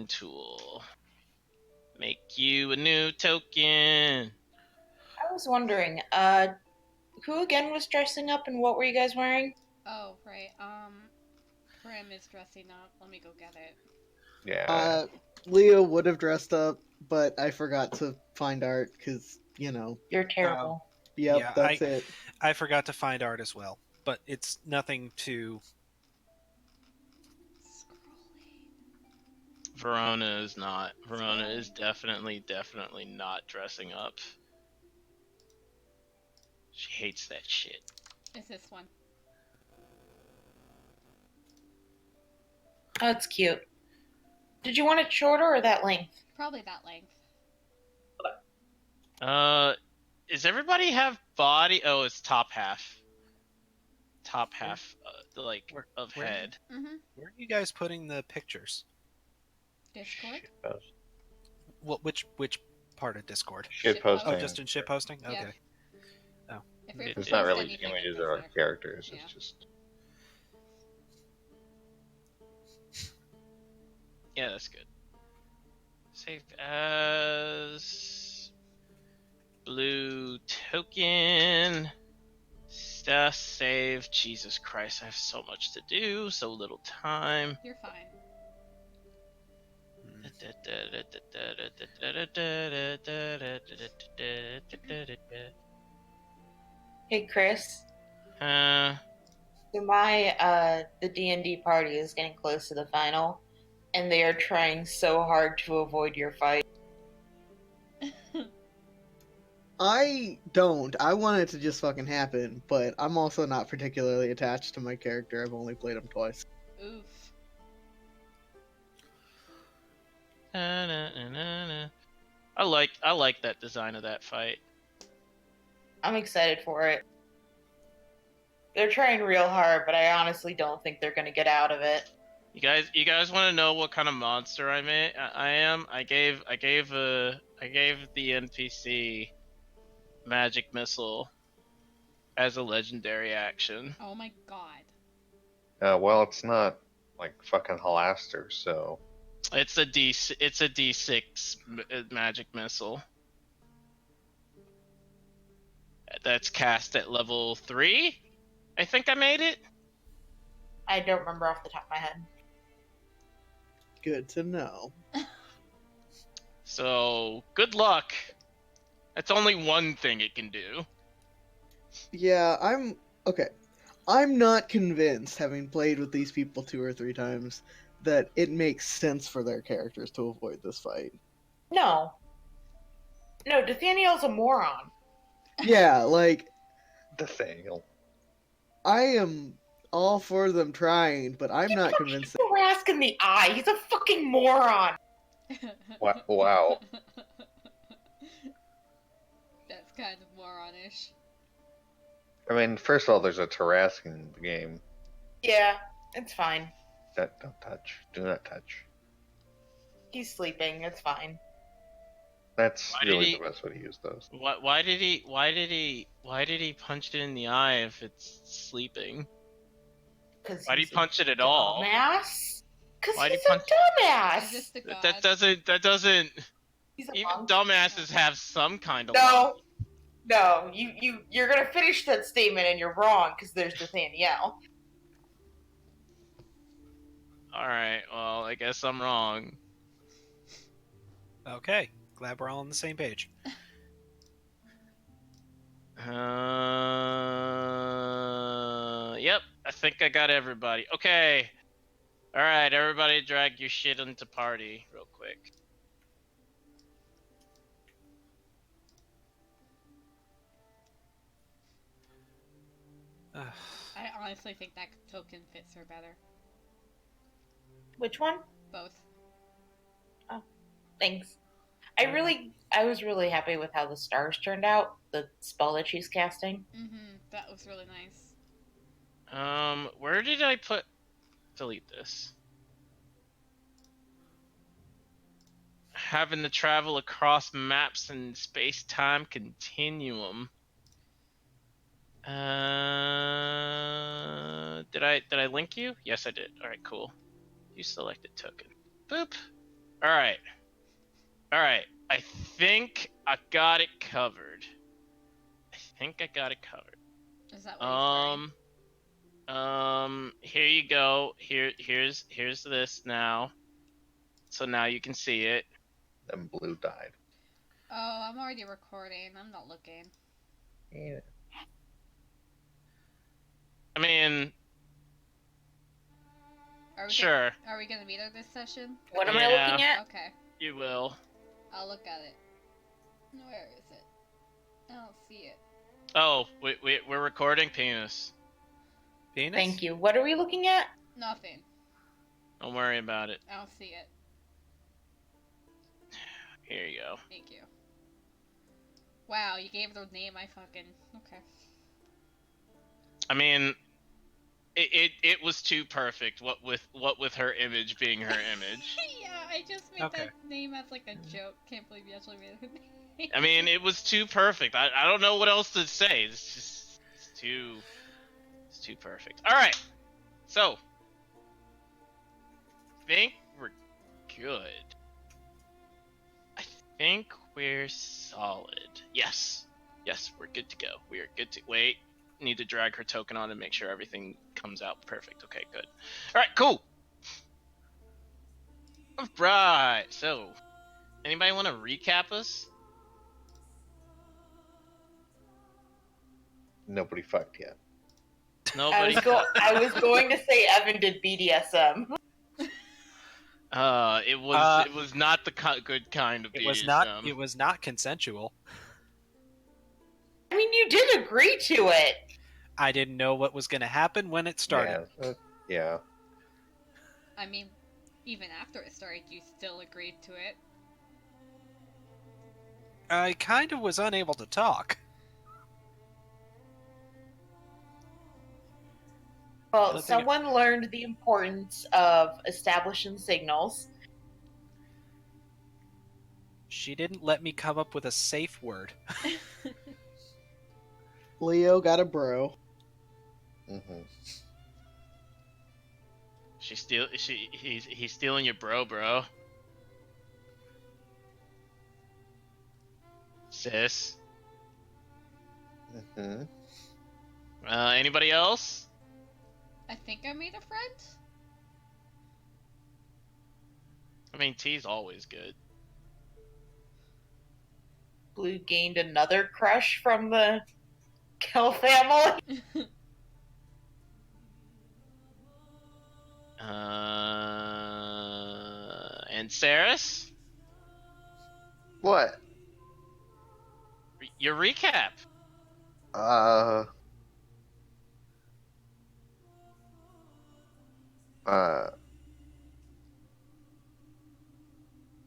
token tool. Make you a new token. I was wondering, who again was dressing up and what were you guys wearing? Oh, right. Prim is dressing up. Let me go get it. Yeah. Leo would have dressed up, but I forgot to find art because, You're terrible. Yep, Yeah, that's it. I forgot to find art as well, but it's nothing to. Scrolling. Verona is not. Verona is definitely not dressing up. She hates that shit. It's this one. Oh, it's cute. Did you want it shorter or that length? Probably that length. Does everybody have body? Oh, it's top half. Top half, of head. Mm-hmm. Where are you guys putting the pictures? Discord? Which part of Discord? Shit posting. Oh, just in shit posting? Yeah. Okay. Oh. If we It's post not really anything, images it goes or there. characters. Yeah. It's just. Yeah, that's good. Save as blue token. Save. Jesus Christ, I have so much to do, so little time. You're fine. Hey, Chris. Uh, So the D&D party is getting close to the final, and they are trying so hard to avoid your fight. I don't. I want it to just fucking happen, but I'm also not particularly attached to my character. I've only played him twice. Oof. I like that design of that fight. I'm excited for it. They're trying real hard, but I honestly don't think they're gonna get out of it. You guys want to know what kind of monster I am? I gave the NPC magic missile as a legendary action. Oh my god. Well, it's not like fucking Halaster, so. It's a D6 magic missile. That's cast at level 3. I think I made it. I don't remember off the top of my head. Good to know. So, good luck. That's only one thing it can do. Yeah, I'm not convinced, having played with these people 2 or 3 times, that it makes sense for their characters to avoid this fight. No, Nathaniel's a moron. Yeah, like, Nathaniel. I am all for them trying, but I'm not convinced. Rask in the eye. He's a fucking moron. Wow. That's kind of moronish. I mean, first of all, there's a Tarrasque in the game. Yeah, it's fine. That don't touch. Do not touch. He's sleeping. It's fine. That's Why did really he- the best way to use those. Why did he punch it in the eye if it's sleeping? Why did he punch it at all? Dumbass. Because Why'd he he's a punch- dumbass. Is this the god? That doesn't. He's a Even monk. dumbasses have some kind of. No, you're gonna finish that statement and you're wrong because there's Nathaniel. All right. Well, I guess I'm wrong. Okay, glad we're all on the same page. Yep. I think I got everybody. Okay. All right, everybody, drag your shit into party real quick. I honestly think that token fits her better. Which one? Both. Thanks. I was really happy with how the stars turned out. The spell that she's casting. Mm-hmm. That was really nice. Where did I put? Delete this. Having to travel across maps and space-time continuum. Did I link you? Yes, I did. All right, cool. You selected token. Boop. All right. All right. I think I got it covered. Is that what he's wearing? Here you go. Here's this now. So now you can see it. Then blue died. Oh, I'm already recording. I'm not looking. Yeah. I mean, Are we sure, Are we gonna meet her this session? What am I Yeah. looking at? Okay, you will. I'll look at it. Where is it? I don't see it. Oh, we're recording penis. Penis? Thank you. What are we looking at? Nothing. Don't worry about it. I don't see it. Here you go. Thank you. Wow, you gave the name I fucking... Okay. I mean, it was too perfect. What with her image being her image. Yeah, I just made Okay. that name as like a joke. Can't believe you actually made it. I mean, it was too perfect. I don't know what else to say. It's too perfect. All right. So, think we're good. I think we're solid. Yes, we're good to go. We are good to wait. Need to drag her token on and make sure everything comes out perfect. Okay, good. All right, cool. All right. So, anybody want to recap us? Nobody fucked yet. Nobody. I was going to say Evan did BDSM. It was not the good kind of It BDSM. was not. It was not consensual. I mean, you did agree to it. I didn't know what was going to happen when it started. Yeah. I mean, even after it started, you still agreed to it. I kind of was unable to talk. Well, don't think someone learned the importance of establishing signals. She didn't let me come up with a safe word. Leo got a bro. Mm-hmm. He's stealing your bro. Sis. Mm-hmm. Anybody else? I think I made a friend? I mean, T's always good. Blue gained another crush from the Kell family. And Saris? What? Your recap.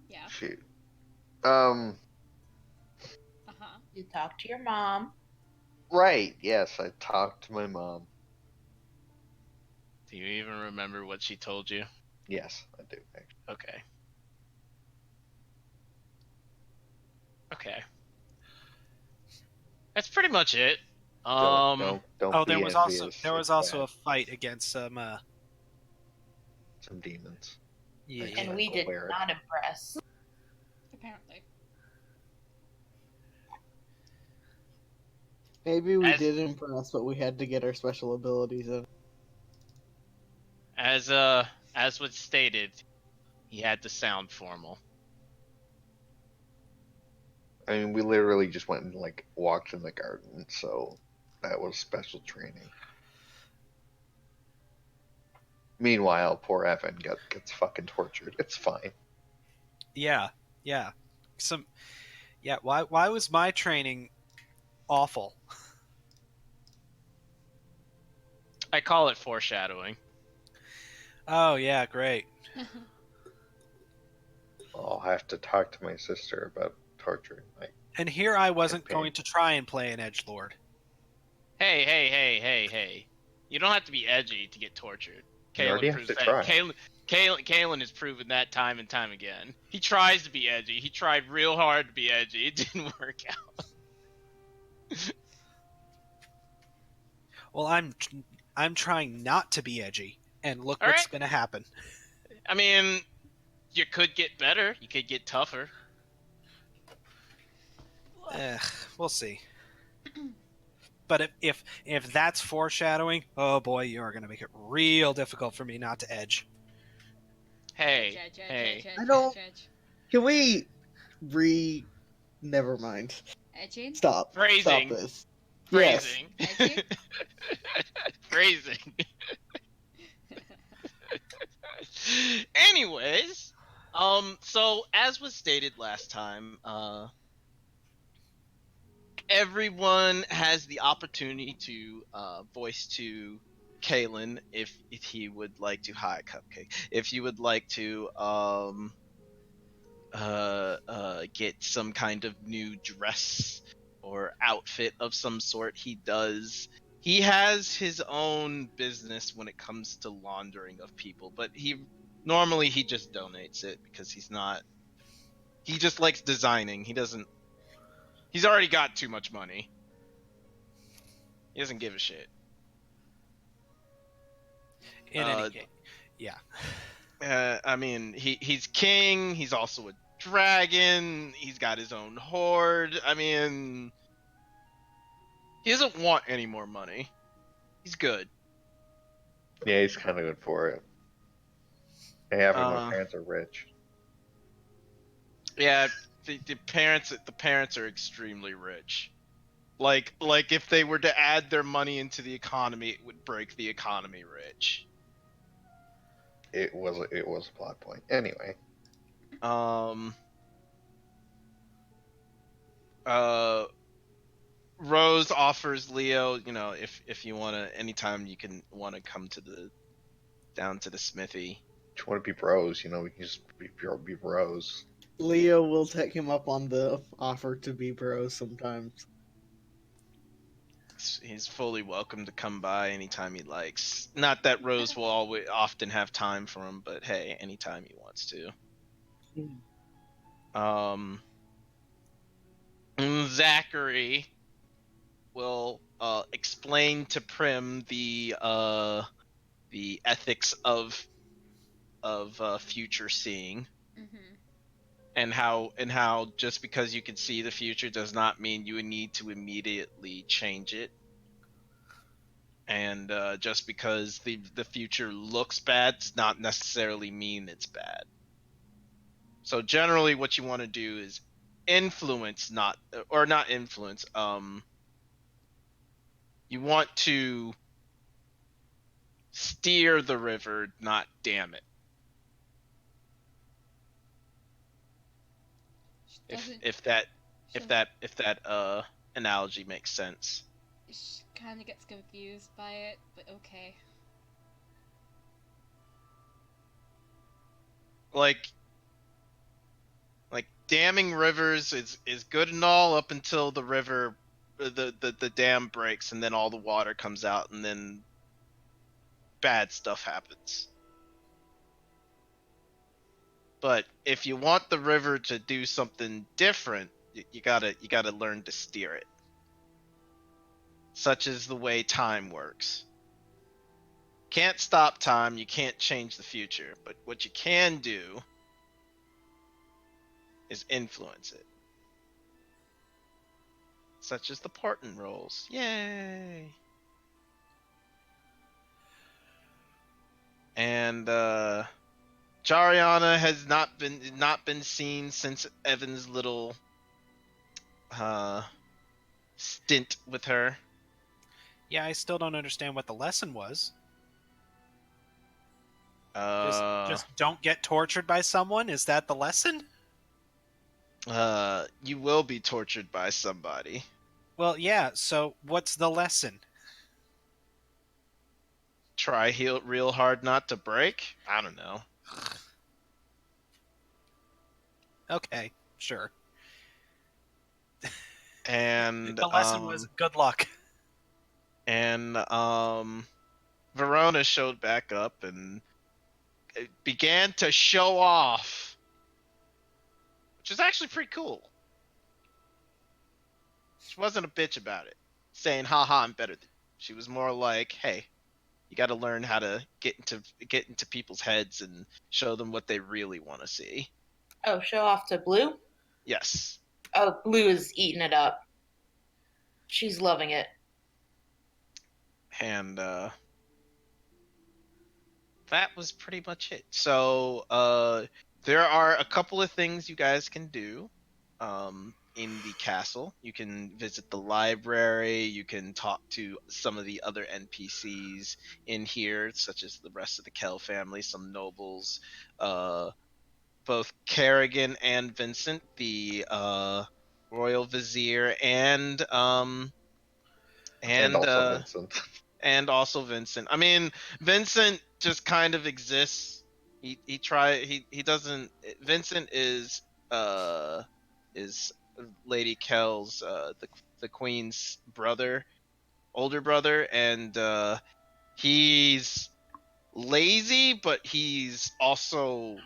Yeah. Shoot. Uh-huh. You talked to your mom. Right. Yes, I talked to my mom. Do you even remember what she told you? Yes, I do. Actually. Okay. That's pretty much it. Don't Oh, be there was envious. also It's a bad. fight against some. Some demons. Yeah. And we did Cleric. not impress. Apparently. Maybe we As- did impress, but we had to get our special abilities in. As was stated, he had to sound formal. I mean, we literally just went and like walked in the garden, so that was special training. Meanwhile, poor Evan gets fucking tortured. It's fine. Yeah. Why was my training awful? I call it foreshadowing. Oh yeah, great. I'll have to talk to my sister about torturing my. And here I wasn't Campaign. going to try and play an edgelord. Hey. You don't have to be edgy to get tortured. You already have to try. Kalen has proven that time and time again. He tries to be edgy. He tried real hard to be edgy. It didn't work out. Well, I'm trying not to be edgy, and look All what's right. going to happen. I mean, you could get better. You could get tougher. We'll see. But if that's foreshadowing, oh boy, you are going to make it real difficult for me not to edge. Hey, Edge, edge, hey. edge, edge, I don't- edge, edge. Can we never mind. Edging? Stop. Phrasing. Stop this. Phrasing. Edging? Phrasing. Anyways, so as was stated last time, everyone has the opportunity to voice to Kalen if he would like to. Hi, Cupcake. If you would like to get some kind of new dress or outfit of some sort, he does. He has his own business when it comes to laundering of people, but he just donates it because he just likes designing. He's already got too much money. He doesn't give a shit. In any case, yeah. I mean, he's king. He's also a dragon. He's got his own horde. I mean, he doesn't want any more money. He's good. Yeah, he's kind of good for it. Yeah, my parents are rich. Yeah, the parents are extremely rich. Like if they were to add their money into the economy, it would break the economy rich. It was a plot point. Anyway. Rose offers Leo, if you anytime you can come down to the smithy. If you want to be bros, we can just be bros. Leo will take him up on the offer to be bros sometimes. He's fully welcome to come by anytime he likes. Not that Rose will often have time for him, but hey, anytime he wants to. Zachary will explain to Prim the ethics of future seeing. Mm-hmm. And how just because you can see the future does not mean you need to immediately change it. And just because the future looks bad does not necessarily mean it's bad. So generally what you want to do is influence, not influence. You want to steer the river, not dam it. If that analogy makes sense. She kind of gets confused by it, but okay. Like damming rivers is good and all up until the river, the dam breaks and then all the water comes out and then bad stuff happens. But if you want the river to do something different, you gotta learn to steer it. Such is the way time works. Can't stop time, you can't change the future, but what you can do is influence it. Such as the Parton rolls. Yay! And Jariana has not been seen since Evan's little stint with her. Yeah, I still don't understand what the lesson was. Just don't get tortured by someone? Is that the lesson? You will be tortured by somebody. Well, yeah, so what's the lesson? Try real hard not to break? I don't know. Okay, sure. And the lesson was good luck. And Verona showed back up and began to show off, which is actually pretty cool. She wasn't a bitch about it, saying, haha, I'm better than you. She was more like, hey, You got to learn how to get into people's heads and show them what they really want to see. Oh, show off to Blue? Yes. Oh, Blue is eating it up. She's loving it. And that was pretty much it. So there are a couple of things you guys can do in the castle. You can visit the library. You can talk to some of the other NPCs in here, such as the rest of the Kell family, some nobles, both Kerrigan and Vincent, the royal vizier, and And also Vincent. and also Vincent. I mean, Vincent just kind of exists. He doesn't. Vincent is Lady Kell's the queen's brother, older brother, and he's lazy, but he's also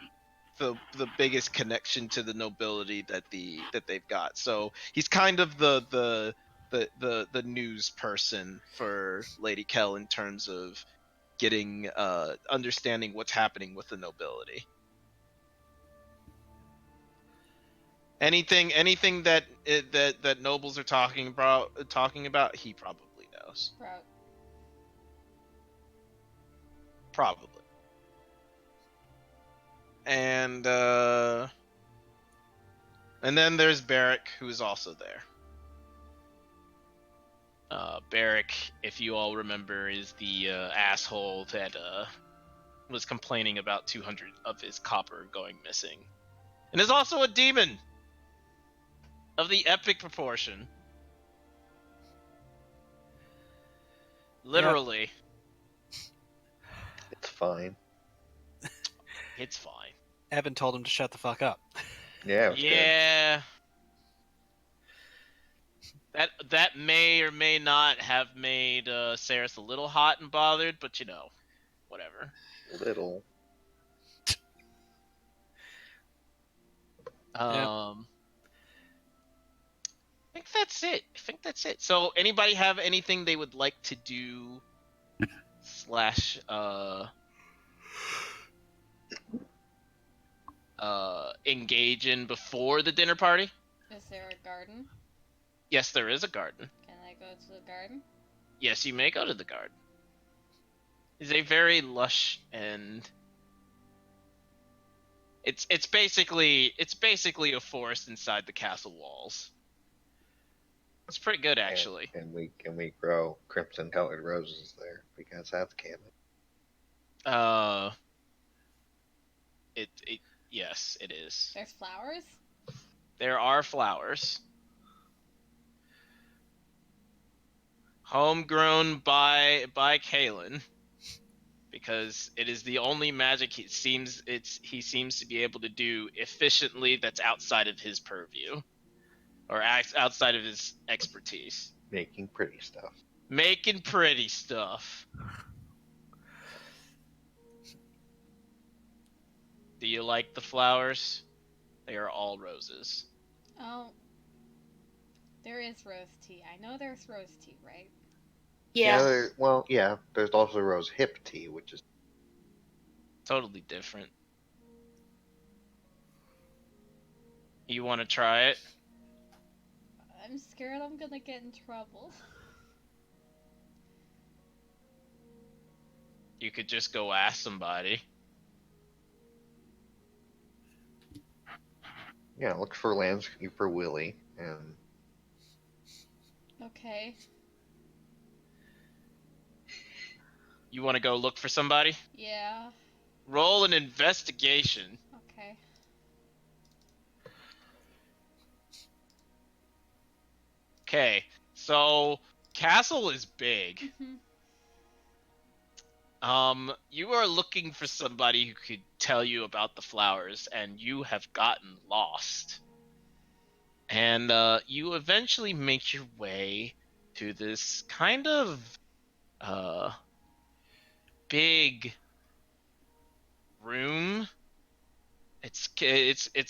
the biggest connection to the nobility that they've got. So he's kind of the news person for Lady Kell in terms of getting understanding what's happening with the nobility. Anything that nobles are talking about, he probably knows. Sprout. Probably. And then there's Barrick, who's also there. Barrick, if you all remember, is the asshole that was complaining about 200 of his copper going missing, and is also a demon of the epic proportion. Literally, It's fine. it's fine. Evan told him to shut the fuck up. Yeah. It was good. Yeah. That may or may not have made Saris a little hot and bothered, but you know, whatever. Little. I think that's it. So, anybody have anything they would like to do slash engage in before the dinner party? Is there a garden? Yes, there is a garden. Can I go to the garden? Yes, you may go to the garden. It's a very lush and it's basically a forest inside the castle walls. It's pretty good, actually. And we grow crimson colored roses there because that's canon. Yes, it is. There's flowers? There are flowers. Homegrown by Kalen, because it is the only magic he seems to be able to do efficiently that's outside of his purview, or outside of his expertise. Making pretty stuff. Making pretty stuff. Do you like the flowers? They are all roses. Oh. There is rose tea. I know there's rose tea, right? Yeah. There's also rose hip tea, which is Totally different. You want to try it? I'm scared I'm gonna get in trouble. You could just go ask somebody. look for landscaper Willie and Okay. You want to go look for somebody? Yeah. Roll an investigation. Okay. Okay, so castle is big. Mhm. You are looking for somebody who could tell you about the flowers, and you have gotten lost. And you eventually make your way to this kind of big room. It's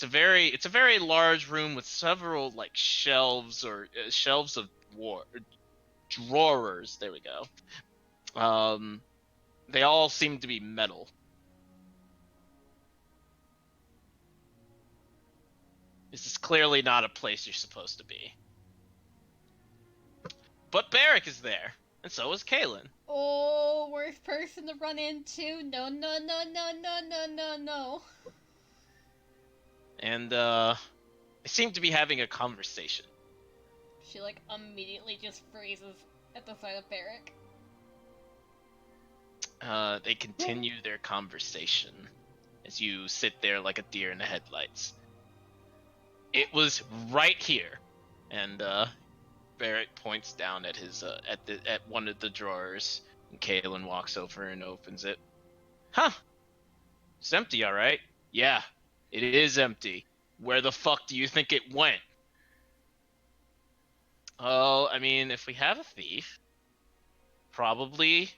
a very large room with several like shelves or shelves of drawers. There we go. They all seem to be metal. This is clearly not a place you're supposed to be. But Barrick is there, and so is Kalen. Oh, worst person to run into. No, no, no, no, no, no, no, no. And they seem to be having a conversation. She, like, immediately just freezes at the sight of Barrick. They continue their conversation as you sit there like a deer in the headlights. It was right here, and Barrett points down at his at one of the drawers, and Kalen walks over and opens it. Huh? It's empty, all right. Yeah, it is empty. Where the fuck do you think it went? Oh, I mean, if we have a thief, probably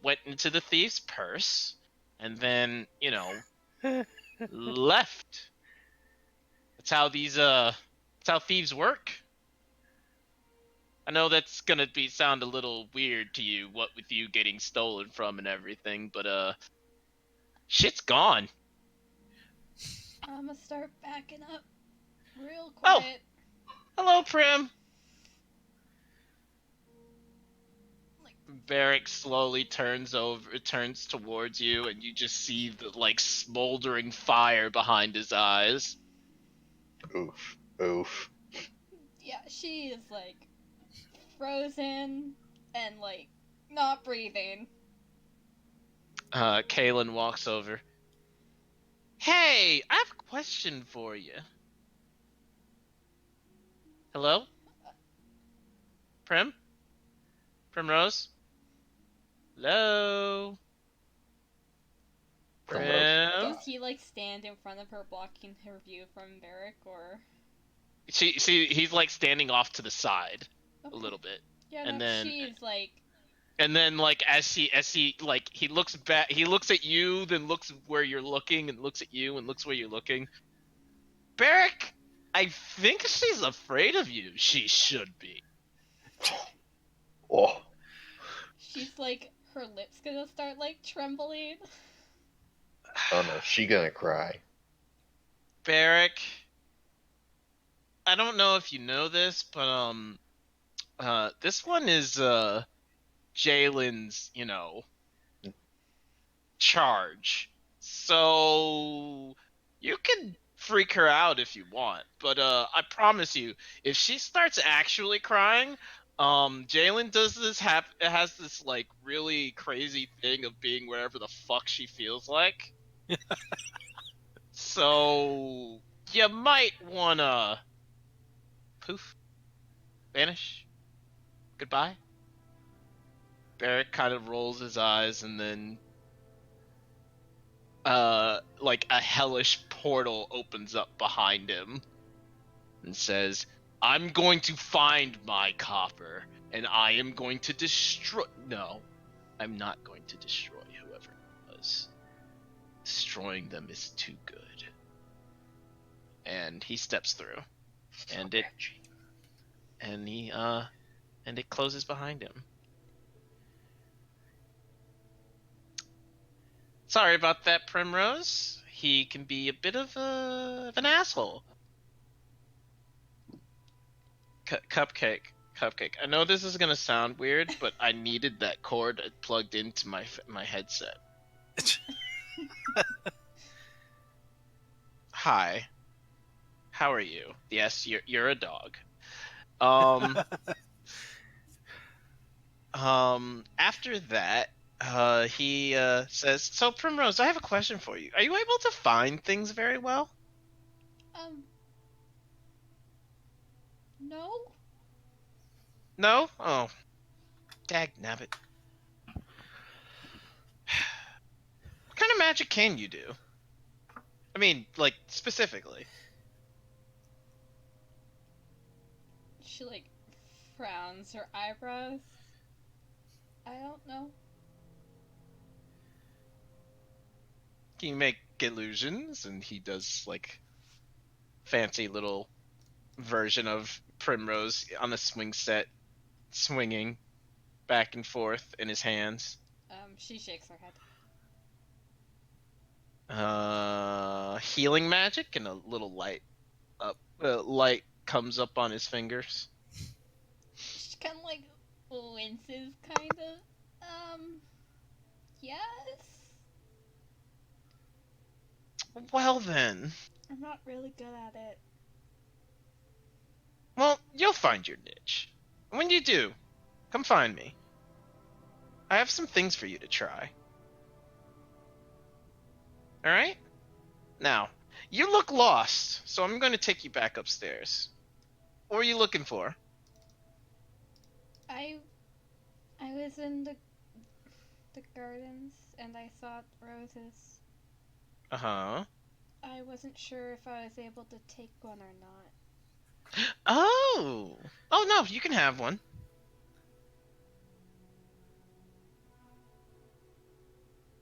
went into the thief's purse, and then, you know, left. That's how thieves work. I know that's gonna sound a little weird to you, what with you getting stolen from and everything, but shit's gone. I'm gonna start backing up real Oh. quiet. Hello, Prim. Barrick slowly turns towards you, and you just see the like smoldering fire behind his eyes. Oof. Oof. Yeah, she is, like, frozen and, like, not breathing. Kalen walks over. Hey, I have a question for you. Hello? Prim? Primrose? Hello? Primrose. Prim? Does he, like, stand in front of her, blocking her view from Barrick, or...? He's like standing off to the side Okay. a little bit. Yeah, and no, then- she's, like... And then like as he like he looks back, he looks at you, then looks where you're looking, and looks at you and looks where you're looking. Barrick, I think she's afraid of you. She should be. Oh. She's, like, her lips gonna start, like, trembling. Oh no, she gonna cry. Barrick, I don't know if you know this, but this one is Jalen's, you know, charge. So you can freak her out if you want, but I promise you, if she starts actually crying, Jalen has this like really crazy thing of being wherever the fuck she feels like. So you might wanna poof, vanish, goodbye. Barrick kind of rolls his eyes, and then like a hellish portal opens up behind him and says, I'm going to find my copper, and I am going to destroy... No, I'm not going to destroy whoever it was. Destroying them is too good. And he steps through, and it closes behind him. Sorry about that, Primrose. He can be a bit of an asshole. Cupcake. I know this is gonna sound weird, but I needed that cord plugged into my headset. Hi. How are you? Yes, you're a dog. After that, he says, "So Primrose, I have a question for you. Are you able to find things very well?" No? No? Oh. Dagnabbit. What kind of magic can you do? I mean, like, specifically. She, like, frowns her eyebrows. I don't know. Can you make illusions? And he does, like, fancy little version of Primrose on a swing set, swinging back and forth in his hands. She shakes her head. Healing magic, and a little light comes up on his fingers. She kind of like winces, kind of. Yes. Well then, I'm not really good at it. well, you'll find your niche. When you do, come find me. I have some things for you to try. Alright? Now, you look lost, so I'm going to take you back upstairs. What are you looking for? I was in the gardens and I saw roses. Uh-huh. I wasn't sure if I was able to take one or not. Oh! Oh no, you can have one.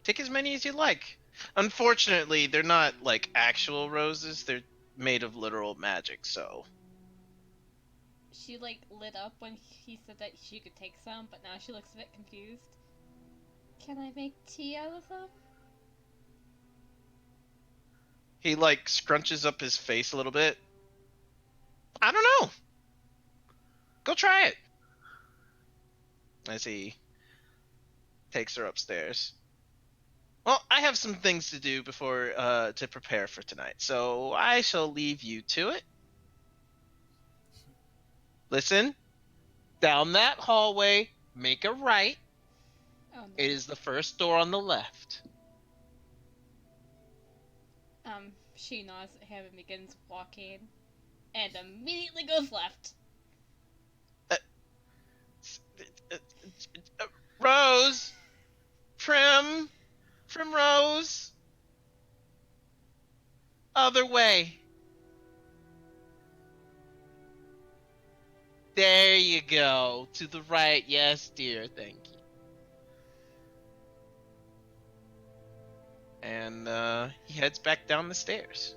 Take as many as you like. Unfortunately, they're not like actual roses, they're made of literal magic, so. She like lit up when he said that she could take some, but now she looks a bit confused. Can I make tea out of them? He like scrunches up his face a little bit. I don't know. Go try it. As he takes her upstairs. Well, I have some things to do before to prepare for tonight, so I shall leave you to it. Listen, down that hallway, make a right. Oh no. It is the first door on the left. She nods at him and begins walking, and immediately goes left. Rose, Primrose, other way. There you go. To the right. Yes, dear. Thank you. And he heads back down the stairs.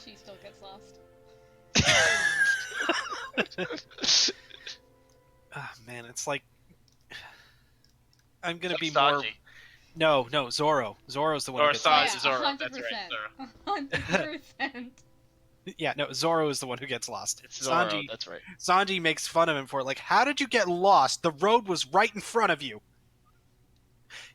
She still gets lost. Ah, man, it's like I'm gonna be Sanji. more. No, Zoro. Zoro's the one Or who gets Sanji. lost. Zoro, 100%. that's right, 100%. Yeah, no, Zoro is the one who gets lost. It's Zoro. Sanji, That's right. Sanji makes fun of him for it. Like, how did you get lost? The road was right in front of you.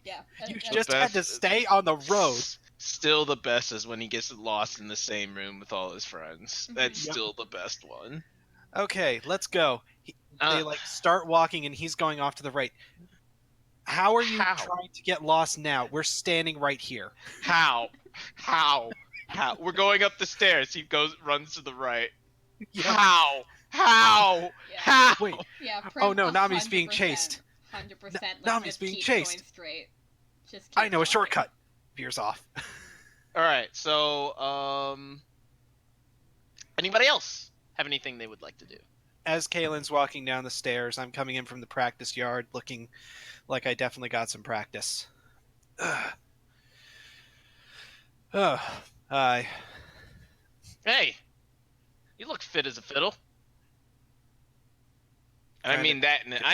Yeah. You that's- just had to best- stay on the road. Still the best is when he gets lost in the same room with all his friends. That's Yep. still the best one. Okay, let's go. They like start walking, and he's going off to the right. How are you How? trying to get lost now? We're standing right here. How? We're going up the stairs. He runs to the right. Yeah. How? Yeah. How? Wait. Yeah, Oh, no, 100%, Nami's being chased. 100%. Nami's Just being keep chased. Going straight. Just I keep know a going. shortcut. Veers off. All right. So, anybody else have anything they would like to do? As Kaylin's walking down the stairs, I'm coming in from the practice yard, looking like I definitely got some practice. Hi. Hey, you look fit as a fiddle. And I Kinda.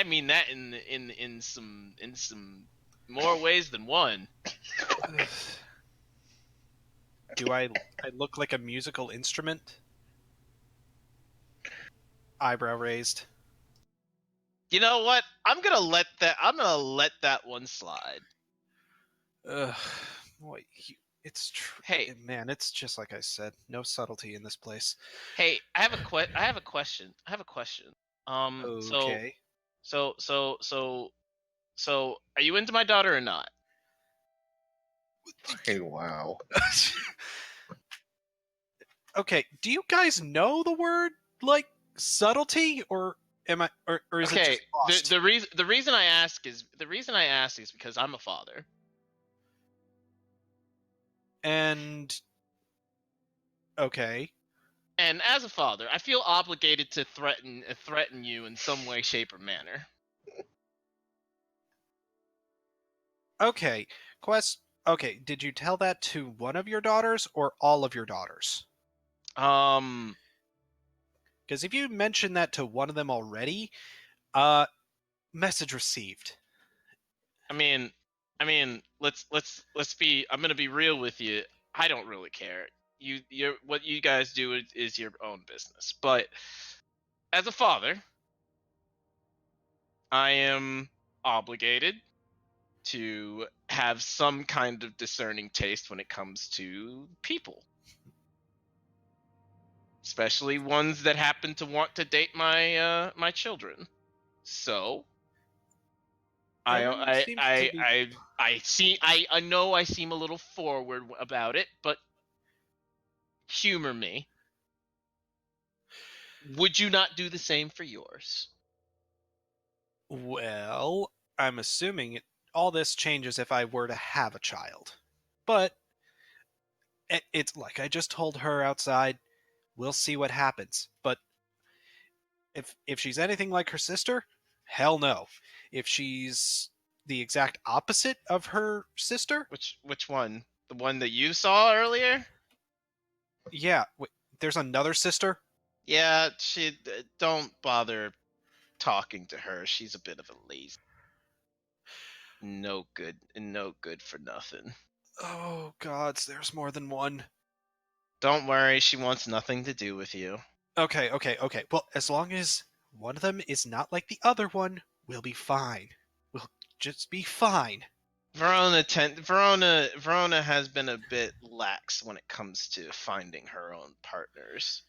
mean that in some more ways than one. Do I look like a musical instrument? Eyebrow raised. You know what? I'm gonna let that one slide. Boy, it's true. Hey. Man, it's just like I said. No subtlety in this place. Hey, I have a question. Okay. So, are you into my daughter or not? Hey, wow. Okay. Do you guys know the word like subtlety, or am I, or is it Okay. just lost? The reason I ask is because I'm a father. And okay. And as a father, I feel obligated to threaten you in some way, shape, or manner. Okay. Okay, did you tell that to one of your daughters or all of your daughters? Um, Because if you mentioned that to one of them already, message received. I mean, I mean, let's be. I'm gonna be real with you. I don't really care. You're what you guys do is your own business. But as a father, I am obligated to have some kind of discerning taste when it comes to people, especially ones that happen to want to date my children. So Evan I seems to I be. I I see I know I seem a little forward about it, but humor me. Would you not do the same for yours? Well, I'm assuming all this changes if I were to have a child. But it's like I just told her outside, we'll see what happens. But if she's anything like her sister, hell no. If she's the exact opposite of her sister, Which one? The one that you saw earlier? yeah, there's another sister. Yeah, she don't bother talking to her. She's a bit of a lazy. No good for nothing. Oh gods, there's more than one. Don't worry, she wants nothing to do with you. Okay. Well, as long as one of them is not like the other one, we'll be fine. We'll just be fine. Verona has been a bit lax when it comes to finding her own partners.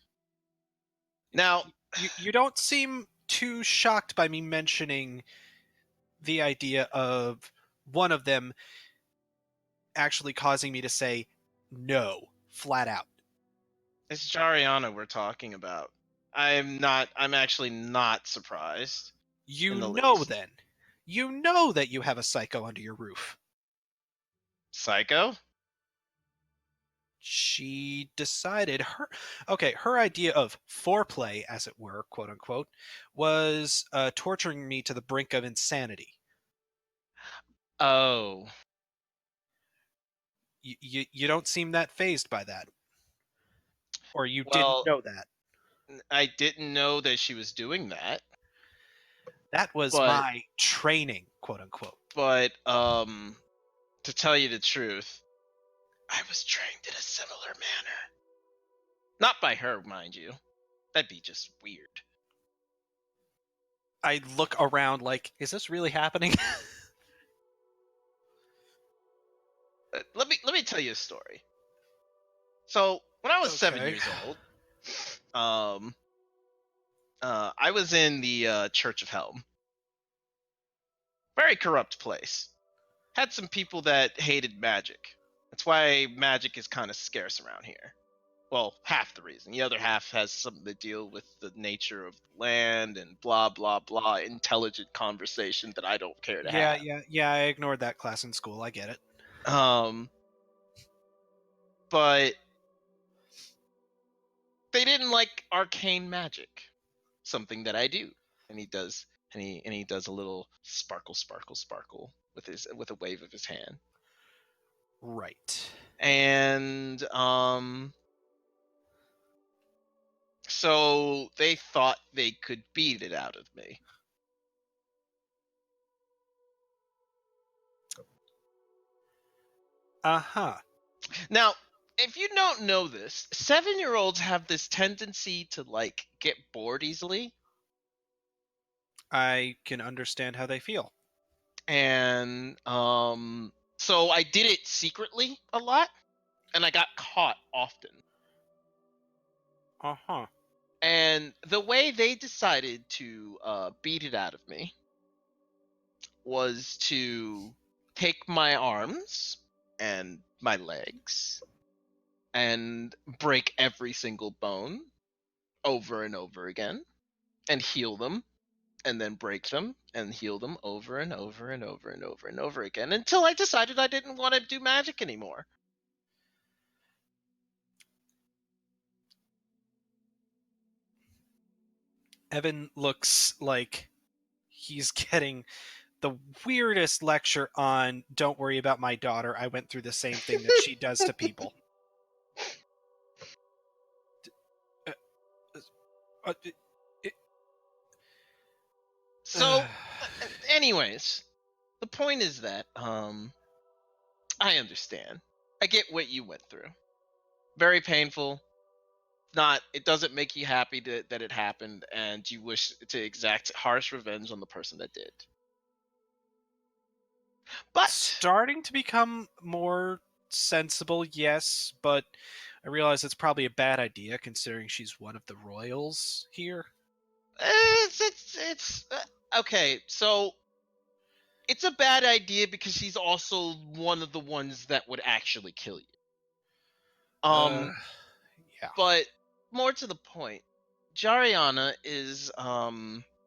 Now, You don't seem too shocked by me mentioning the idea of one of them actually causing me to say no, flat out. it's Jariana we're talking about. I'm actually not surprised in You the know least. then. You know that you have a psycho under your roof. Psycho? She decided her idea of foreplay, as it were, quote unquote, was torturing me to the brink of insanity. Oh. You don't seem that phased by that, or you didn't Well, know that. I didn't know that she was doing that. That was But my training, quote unquote. to tell you the truth, I was trained in a similar manner. Not by her, mind you. That'd be just weird. I look around like, is this really happening? Let me tell you a story. So when I was 7 years Okay. old, I was in the Church of Helm. Very corrupt place. Had some people that hated magic. That's why magic is kind of scarce around here. Well, half the reason. The other half has something to deal with the nature of the land and blah blah blah intelligent conversation that I don't care to have. Yeah. I ignored that class in school. I get it. Um, but they didn't like arcane magic, something that I do. And he does a little sparkle with a wave of his hand. Right. And so they thought they could beat it out of me. Uh-huh. Now, if you don't know this, 7-year-olds have this tendency to like get bored easily. I can understand how they feel. And so I did it secretly a lot and I got caught often. Uh-huh. And the way they decided to beat it out of me was to take my arms and my legs and break every single bone over and over again and heal them and then break them and heal them over and over and over and over and over again until I decided I didn't want to do magic anymore. Evan looks like he's getting the weirdest lecture on don't worry about my daughter. I went through the same thing that she does to people. Uh, So, anyways, the point is that I understand. I get what you went through. Very painful. It doesn't make you happy that it happened, and you wish to exact harsh revenge on the person that did. But Starting to become more sensible, yes, but I realize it's probably a bad idea considering she's one of the royals here. it's okay. So it's a bad idea because she's also one of the ones that would actually kill you. Yeah. But more to the point, Jariana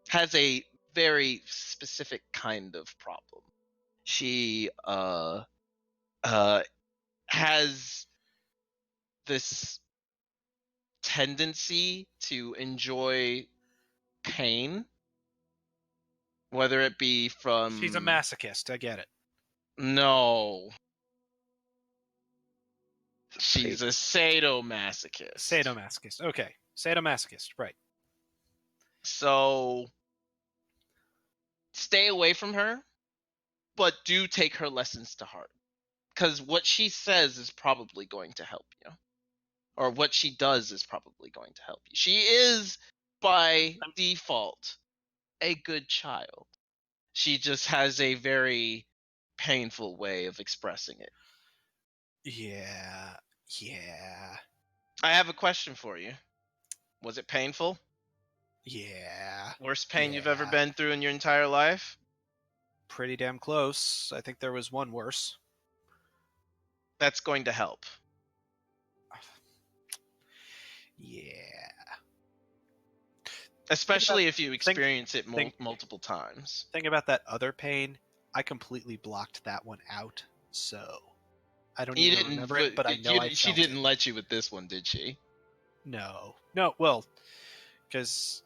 has a very specific kind of problem. She has this tendency to enjoy pain, whether it be from She's a masochist, I get it. No. She's a sadomasochist. Sadomasochist. Okay. Sadomasochist, right. So stay away from her, but do take her lessons to heart. Because what she says is probably going to help you. Or what she does is probably going to help you. She is, by default, a good child. She just has a very painful way of expressing it. Yeah. I have a question for you. Was it painful? Yeah. Worst pain you've ever Yeah. been through in your entire life? Pretty damn close. I think there was one worse. That's going to help. Yeah. Especially if you experience it multiple times. Thing about that other pain, I completely blocked that one out, so I don't even remember it, but I know I felt she didn't let you with this one, did she? No, well, because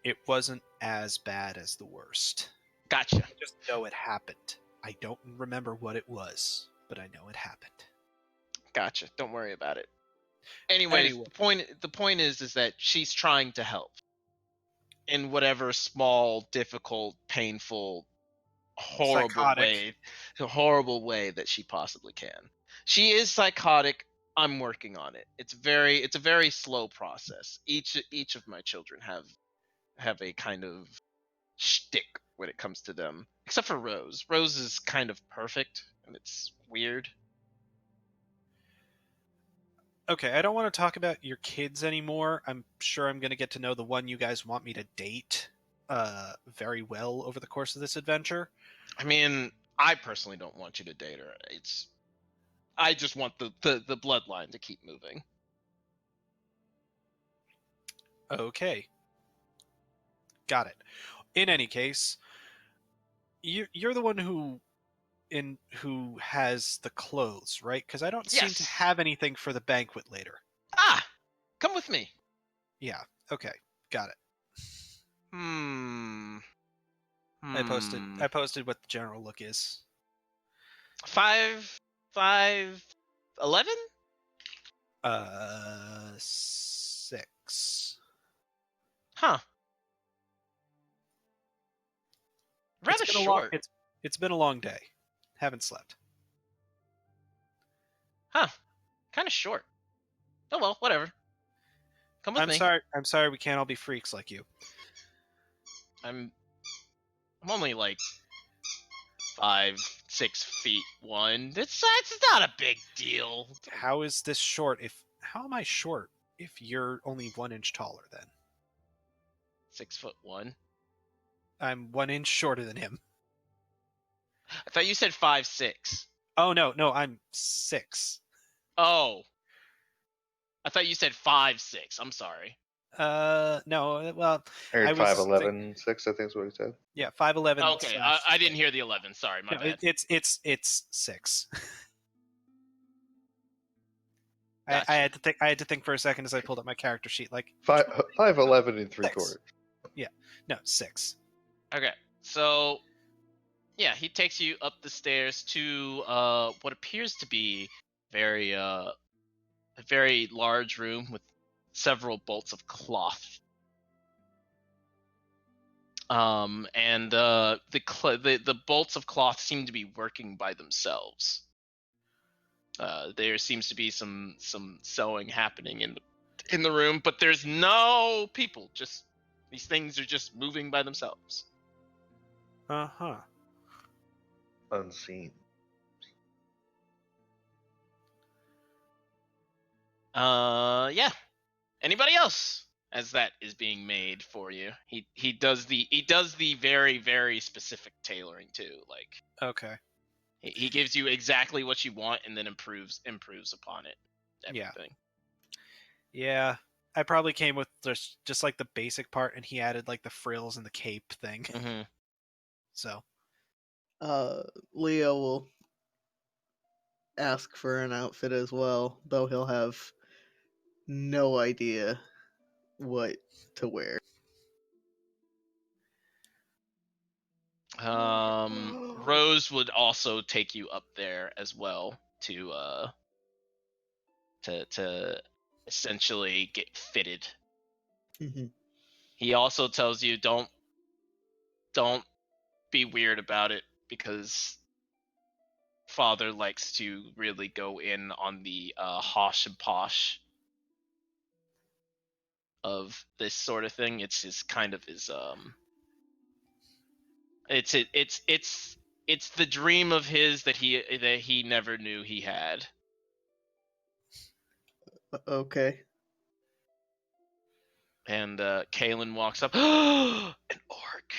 it wasn't as bad as the worst. Gotcha. I just know it happened. I don't remember what it was, but I know it happened. Gotcha. Don't worry about it. Anyways, the point is that she's trying to help in whatever small, difficult, painful, horrible way that she possibly can. She is psychotic. I'm working on it. It's a very slow process. Each of my children have a kind of shtick when it comes to them, except for Rose. Rose is kind of perfect, and it's weird. Okay, I don't want to talk about your kids anymore. I'm sure I'm going to get to know the one you guys want me to date very well over the course of this adventure. I mean, I personally don't want you to date her. I just want the bloodline to keep moving. Okay. Got it. In any case, you're the one who has the clothes, right? Because I don't seem to have anything for the banquet later. Come with me. Yeah. Okay. Got it. I posted what the general look is. 5, 11? 6. Huh. Rather short. It's been a long day. Haven't slept. Huh. Kind of short. Oh well, whatever. Come with me. I'm sorry we can't all be freaks like you. I'm only like 5, 6 feet 1. It's not a big deal. How is this short? How am I short if you're only 1 inch taller then? 6'1". I'm 1 inch shorter than him. I thought you said 5'6". Oh no, I'm 6. Oh. I thought you said 5'6". I'm sorry. No, well, I 5'11", 6, I think is what he said. Yeah, 5'11". Okay, I didn't hear the 11. Sorry, my bad. It's 6. Gotcha. I had to think for a second as I pulled up my character sheet. Like 5'11" and 3/4. Yeah, no, 6. Okay, so yeah, he takes you up the stairs to what appears to be a very large room with several bolts of cloth. And the bolts of cloth seem to be working by themselves. There seems to be some sewing happening in the room, but there's no people. Just these things are just moving by themselves. Uh-huh. Unseen. Yeah. Anybody else? As that is being made for you, he does the very very specific tailoring too. Like Okay. he gives you exactly what you want and then improves upon it. Yeah. Everything. Yeah. I probably came with just like the basic part, and he added like the frills and the cape thing. Mm-hmm. So. Leo will ask for an outfit as well, though he'll have no idea what to wear. Rose would also take you up there as well to essentially get fitted. Mhm. He also tells you don't be weird about it because father likes to really go in on the hosh and posh of this sort of thing. It's his kind of his it's the dream of his that he never knew he had. Okay. And Kalen walks up. An orc.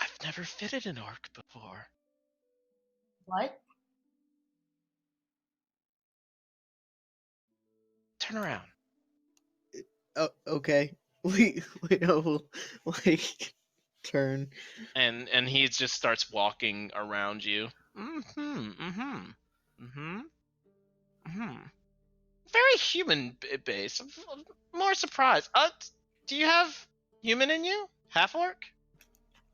I've never fitted an orc before. What? Turn around. Oh, okay. Leo will like turn. And he just starts walking around you. Mm-hmm. Very human base. I'm more surprised. Do you have human in you? Half orc?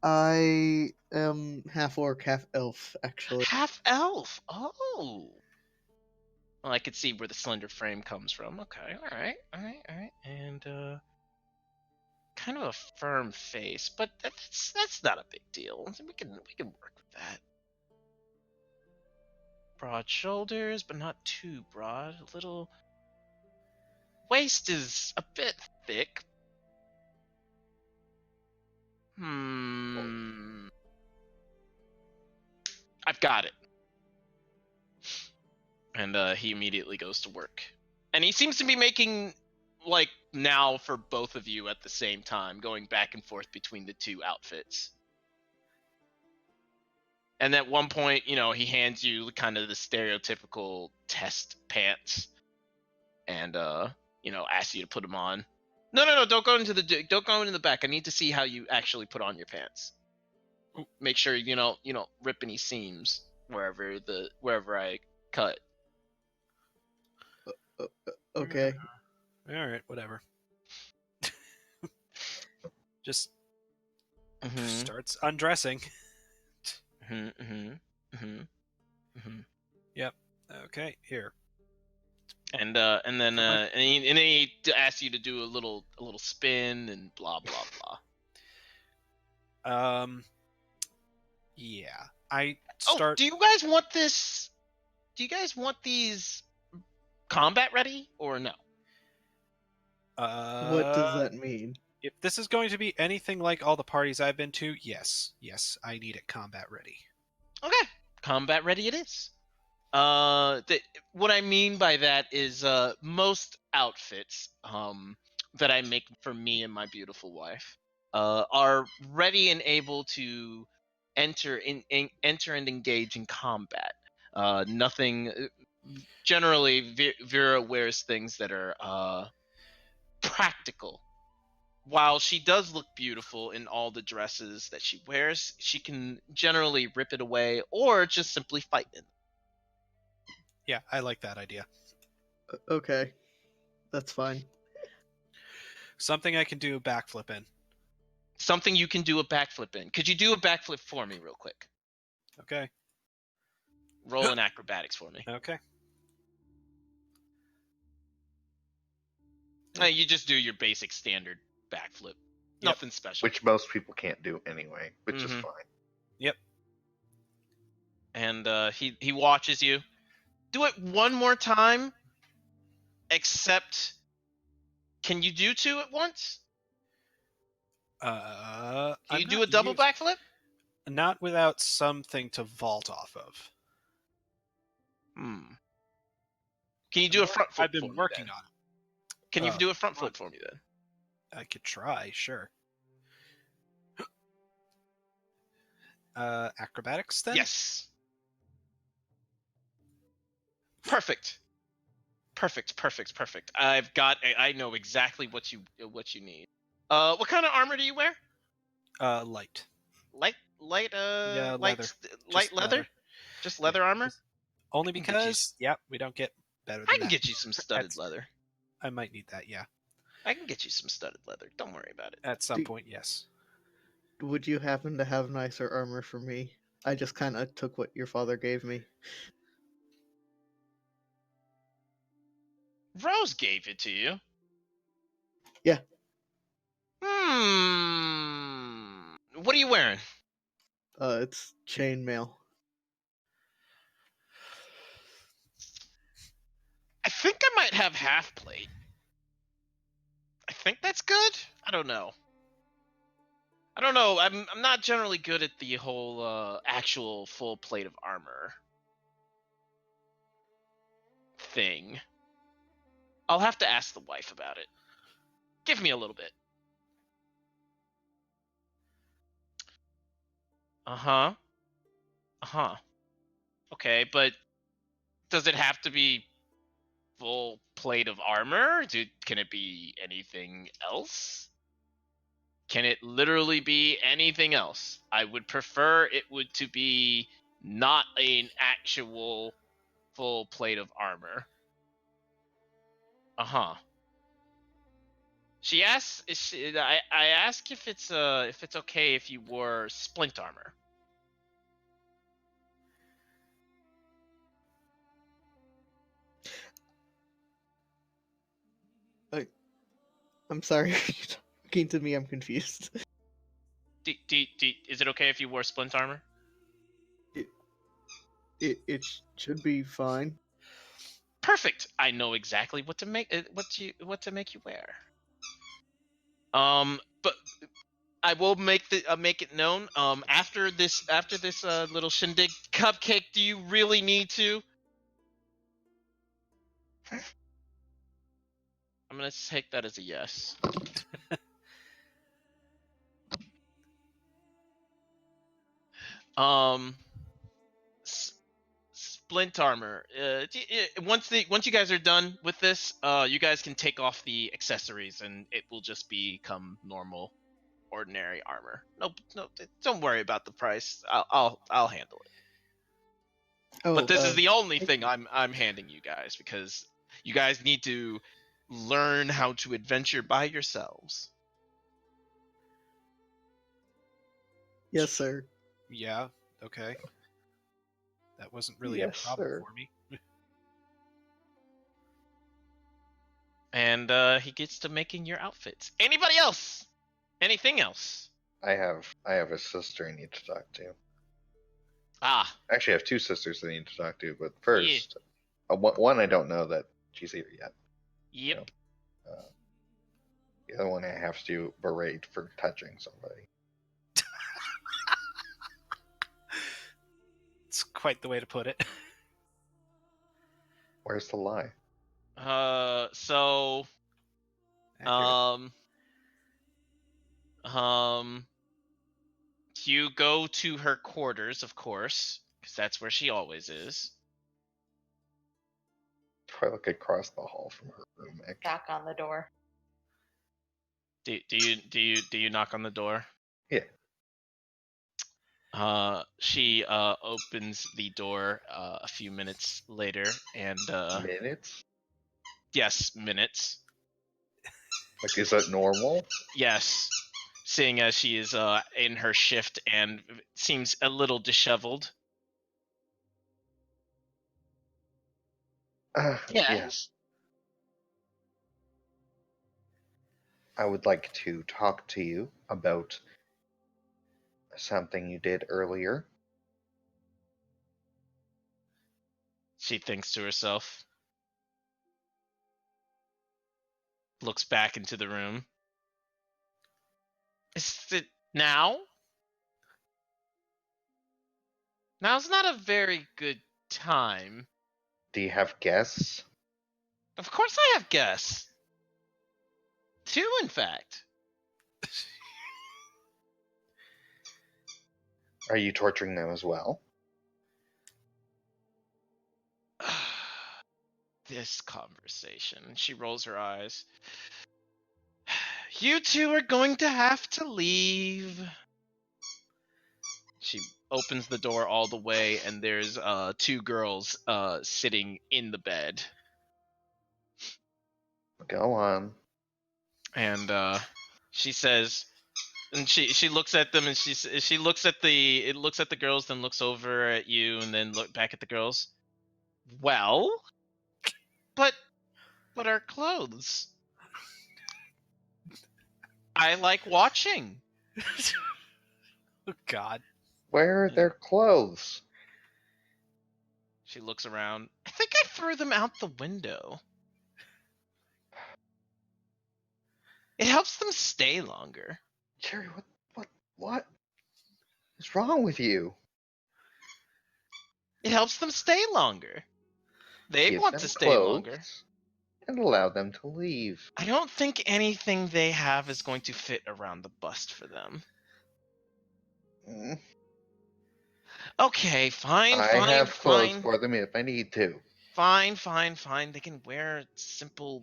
I am half orc, half elf, actually. Half elf. Oh. Well, I could see where the slender frame comes from. Okay, all right. And kind of a firm face, but that's not a big deal. We can work with that. Broad shoulders, but not too broad. A little waist is a bit thick. I've got it. And he immediately goes to work. And he seems to be making, like, now for both of you at the same time, going back and forth between the two outfits. And at one point, he hands you kind of the stereotypical test pants and, asks you to put them on. No, don't go into the back. I need to see how you actually put on your pants. Make sure you don't rip any seams wherever I cut. Okay. All right, whatever. Just starts undressing. Yep. Okay, here. And then he asks you to do a little spin and blah blah blah. Yeah. I start. Do you guys want this? Do you guys want these combat ready or no? What does that mean? If this is going to be anything like all the parties I've been to, yes, I need it combat ready. Okay, combat ready it is. What I mean by that is most outfits that I make for me and my beautiful wife are ready and able to enter and engage in combat. Nothing. Generally, Vera wears things that are practical. While she does look beautiful in all the dresses that she wears, she can generally rip it away or just simply fight in. Yeah, I like that idea. Okay. That's fine. Something I can do a backflip in. Something you can do a backflip in. Could you do a backflip for me real quick? Okay. Roll in acrobatics for me. Okay. You just do your basic standard backflip. Nothing special. Which most people can't do anyway, which is fine. Yep. And he watches you, Do it one more time. Except, can you do 2 at once? Can you I'm do not a double backflip? Not without something to vault off of. Hmm. Can you do a front flip I've been for me working then? on it. Can you do a front come on. flip for me then? I could try, sure. Acrobatics then? Yes. Perfect. Perfect. I know exactly what you need. What kind of armor do you wear? Light. Light Yeah, light leather. light leather? Just leather armor? Only I can get you because, we don't get better than I can that. get you some studded That's- leather. I might need that, yeah. I can get you some studded leather. Don't worry about it. At some Do- point, yes. Would you happen to have nicer armor for me? I just kind of took what your father gave me. Rose gave it to you. Yeah. What are you wearing? It's chainmail. I think I might have half plate. I think that's good. I don't know. I'm not generally good at the whole actual full plate of armor thing. I'll have to ask the wife about it. Give me a little bit. Uh-huh. Okay, but does it have to be full plate of armor? Can it be anything else? Can it literally be anything else? I would prefer it would to be not an actual full plate of armor. Uh-huh. She asks, I ask if it's okay if you wore splint armor. I'm sorry. Talking to me, I'm confused. Is it okay if you wore splint armor? It should be fine. Perfect. I know exactly what to make you wear. But I will make it known. After this little shindig, Cupcake, do you really need to? I'm gonna take that as a yes. Um, splint armor. Once you guys are done with this, you guys can take off the accessories, and it will just become normal, ordinary armor. No, don't worry about the price. I'll handle it. Oh, But this is the only thing I'm handing you guys, because you guys need to learn how to adventure by yourselves. yes, sir. Yeah, okay. That wasn't really Yes, a problem sir. for me. And he gets to making your outfits. Anybody else? Anything else? I have a sister I need to talk to. Ah, Actually, I have 2 sisters I need to talk to. But first, one I don't know that she's here yet. yep. The other one I have to berate for touching somebody. It's quite the way to put it. Where's the lie? So, Accurate. you go to her quarters, of course, because that's where she always is. Try look across the hall from her room. Actually. Knock on the door. Do you knock on the door? Yeah. She opens the door a few minutes later, and Minutes? yes, minutes. Like, is that normal? Yes, seeing as she is in her shift and seems a little disheveled. Yes. I would like to talk to you about something you did earlier. She thinks to herself. Looks back into the room. Is it now? Now's not a very good time. Do you have guests? Of course I have guests. 2, in fact. Are you torturing them as well? This conversation. She rolls her eyes. You two are going to have to leave. She opens the door all the way, and there's 2 girls sitting in the bed. Go on. And she says, and she looks at them, and she looks at the girls, then looks over at you, and then look back at the girls. Well, but our clothes. I like watching. Oh God. Where are their clothes? She looks around. I think I threw them out the window. It helps them stay longer. Jerry, what is wrong with you? It helps them stay longer. They Give want them to stay clothes longer. and allow them to leave. I don't think anything they have is going to fit around the bust for them. Mm, Okay, fine, I fine, have clothes fine. for them if I need to. Fine. They can wear a simple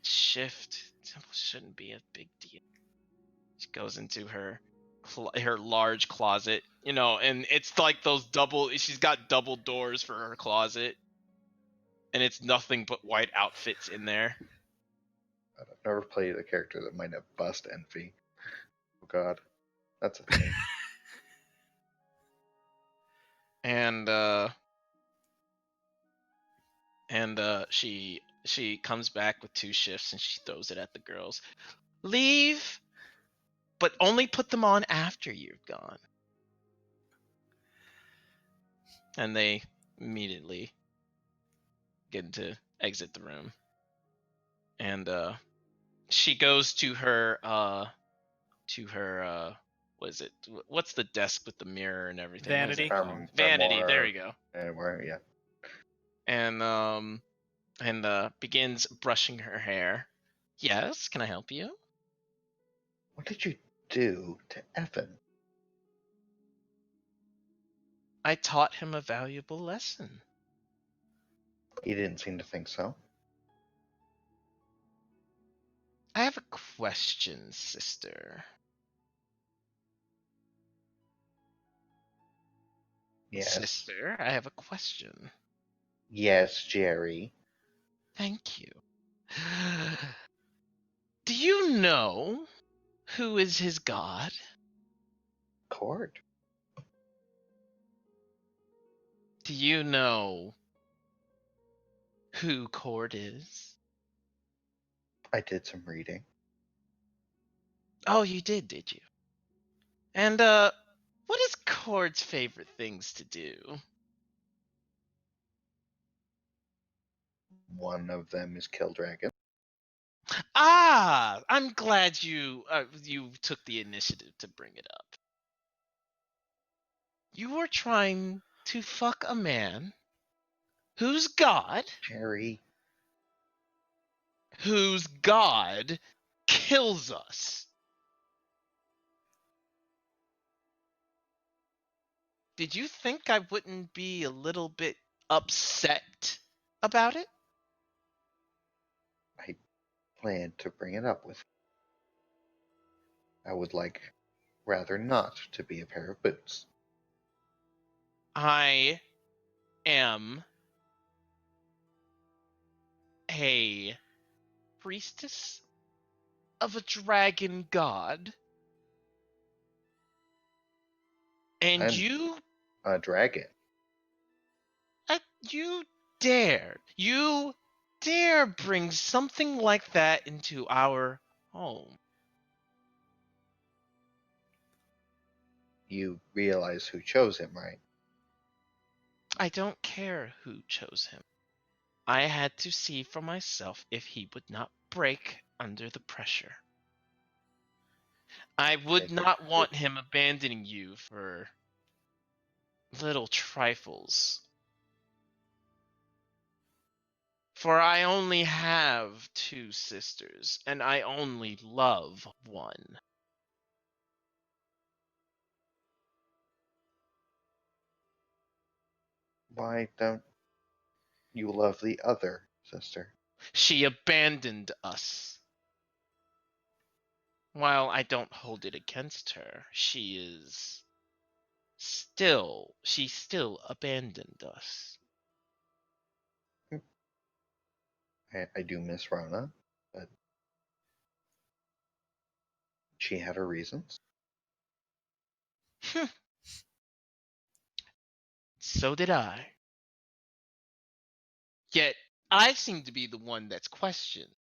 shift. Simple shouldn't be a big deal. She goes into her large closet, and it's like those she's got double doors for her closet, and it's nothing but white outfits in there. I've never played a character that might have bust envy. Oh God, that's a thing. And she comes back with 2 shifts, and she throws it at the girls. Leave, but only put them on after you're gone. And they immediately get to exit the room. And she goes to her what is it? What's the desk with the mirror and everything? What is it Vanity. called? Vanity. Memoir, There you go. Yeah. And begins brushing her hair. Yes, can I help you? What did you do to Evan? I taught him a valuable lesson. He didn't seem to think so. I have a question, sister. Yes. Sister, I have a question. Yes, Jerry. Thank you. Do you know who is his god? Cord. Do you know who Cord is? I did some reading. Oh, you did you? And what is Cord's favorite things to do? One of them is kill dragon. Ah, I'm glad you took the initiative to bring it up. You were trying to fuck a man whose god kills us. Did you think I wouldn't be a little bit upset about it? I planned to bring it up with you. I would like rather not to be a pair of boots. I am a priestess of a dragon god. And I'm you a dragon. you dare bring something like that into our home. You realize who chose him, right? I don't care who chose him. I had to see for myself if he would not break under the pressure. I would not want him abandoning you for little trifles. For I only have 2 sisters, and I only love one. Why don't you love the other sister? She abandoned us. While I don't hold it against her, she still abandoned us. I do miss Rona, but she had her reasons. So did I. Yet, I seem to be the one that's questioned.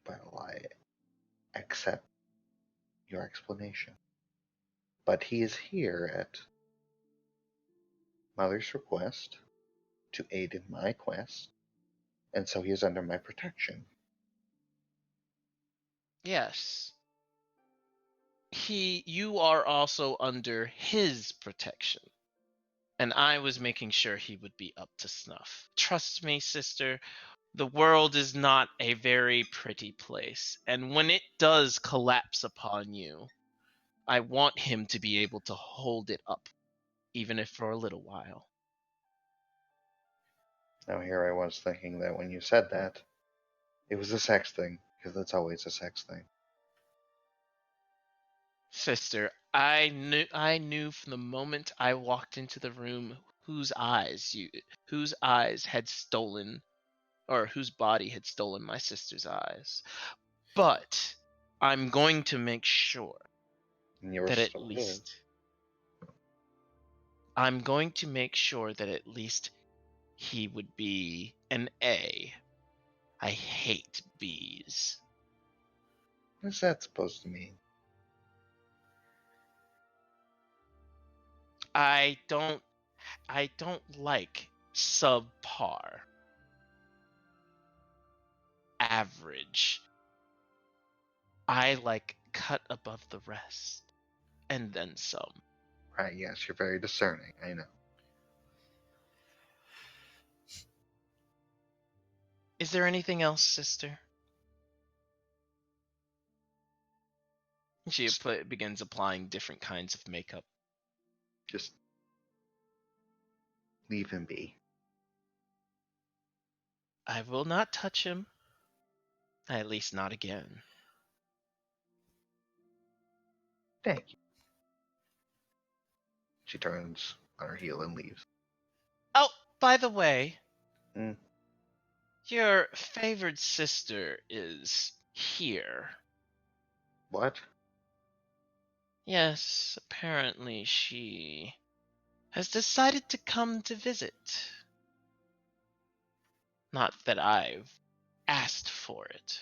Well, I accept your explanation. But he is here at Mother's request to aid in my quest, and so he is under my protection. Yes. You are also under his protection. And I was making sure he would be up to snuff. Trust me, sister, the world is not a very pretty place. And when it does collapse upon you, I want him to be able to hold it up, even if for a little while. Now, here I was thinking that when you said that, it was a sex thing, because it's always a sex thing. Sister, I knew from the moment I walked into the room whose eyes had stolen, or whose body had stolen my sister's eyes. But I'm going to make sure And you were that at still here. least I'm going to make sure that at least he would be an A. I hate B's. What's that supposed to mean? I don't like subpar, average. I like cut above the rest, and then some. Right, yes, you're very discerning, I know. Is there anything else, sister? She begins applying different kinds of makeup. Just leave him be. I will not touch him. At least not again. Thank you. She turns on her heel and leaves. Oh, by the way, Mm. your favored sister is here. What? Yes, apparently she has decided to come to visit. Not that I've asked for it.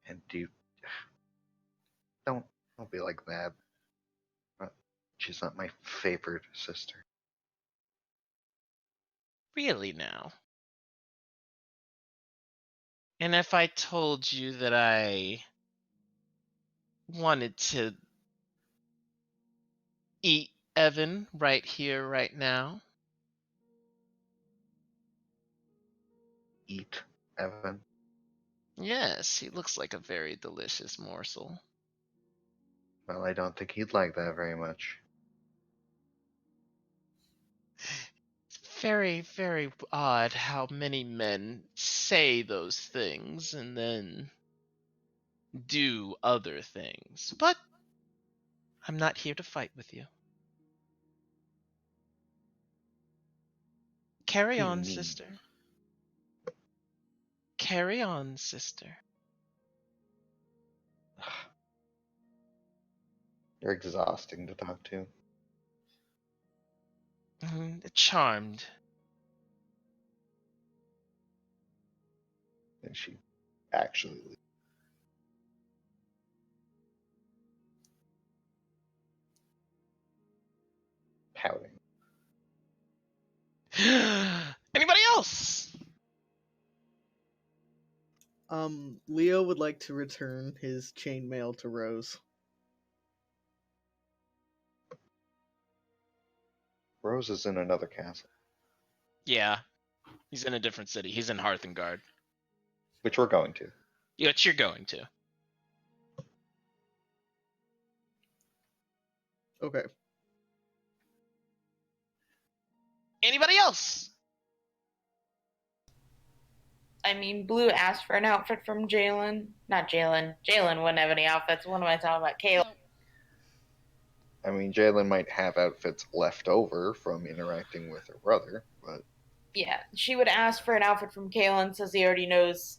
And don't be like that. She's not my favorite sister. Really now. And if I told you that I wanted to eat Evan right here, right now? Eat Evan. Yes, he looks like a very delicious morsel. Well, I don't think he'd like that very much. It's very, very odd how many men say those things and then do other things. But I'm not here to fight with you. Carry What do you on, mean? sister. Carry on, sister. You're exhausting to talk to. Charmed. And she actually leaves. Anybody else? Leo would like to return his chainmail to Rose. Rose is in another castle, Yeah. He's in a different city. He's in Hearthengard. which we're going to. Which you're going to. Okay. Anybody else? I mean, Blue asked for an outfit from Jalen. Not Jalen. Jalen wouldn't have any outfits. What am I talking about? Caleb. Nope. I mean, Jalen might have outfits left over from interacting with her brother, but Yeah, she would ask for an outfit from Kaylin since he already knows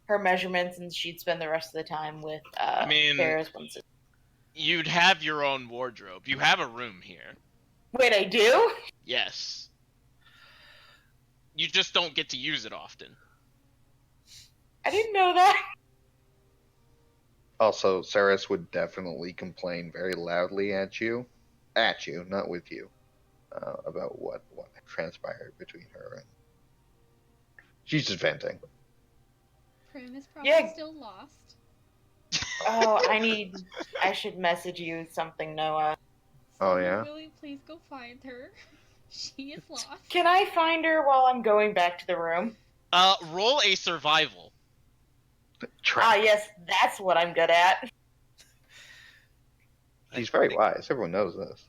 her measurements, and she'd spend the rest of the time with I mean- Farrah's one sister. You'd have your own wardrobe. You have a room here. Wait, I do? Yes. You just don't get to use it often. I didn't know that. also Saris would definitely complain very loudly at you, not with you, about what transpired between her and. She's just venting. Prim is probably Yeah. still lost. Oh, I should message you something, Noah. Oh, So yeah? Really, please go find her. She is lost. Can I find her while I'm going back to the room? Roll a survival. Ah, yes, that's what I'm good at. He's very wise. Everyone knows this.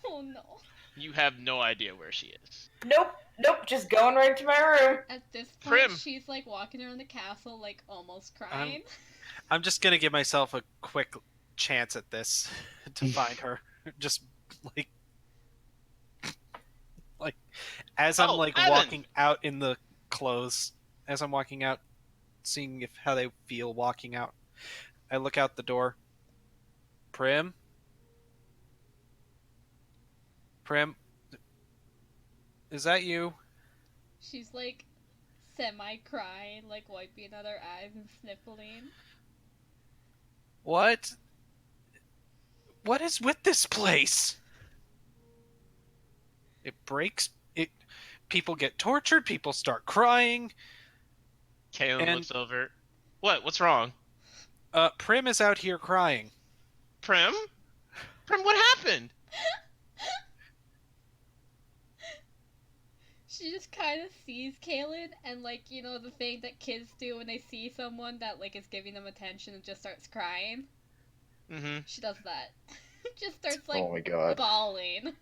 Oh no. You have no idea where she is. Nope, just going right to my room. At this point, Prim. she's like walking around the castle, like almost crying. I'm just gonna give myself a quick chance at this to find her. Just like as I'm Oh, like Evan! walking out in the clothes, as I'm walking out, seeing if how they feel walking out. I look out the door. Prim? Prim? Is that you? She's like semi-crying, like wiping at her eyes and sniffling. What? What is with this place? It breaks. It. People get tortured. People start crying. Kaylin And- looks over. What? What's wrong? Prim is out here crying. Prim? Prim, what happened? She just kind of sees Kaylin and, like, you know, the thing that kids do when they see someone that, like, is giving them attention and just starts crying. Mm-hmm. She does that. Just starts, like, Oh my god. bawling.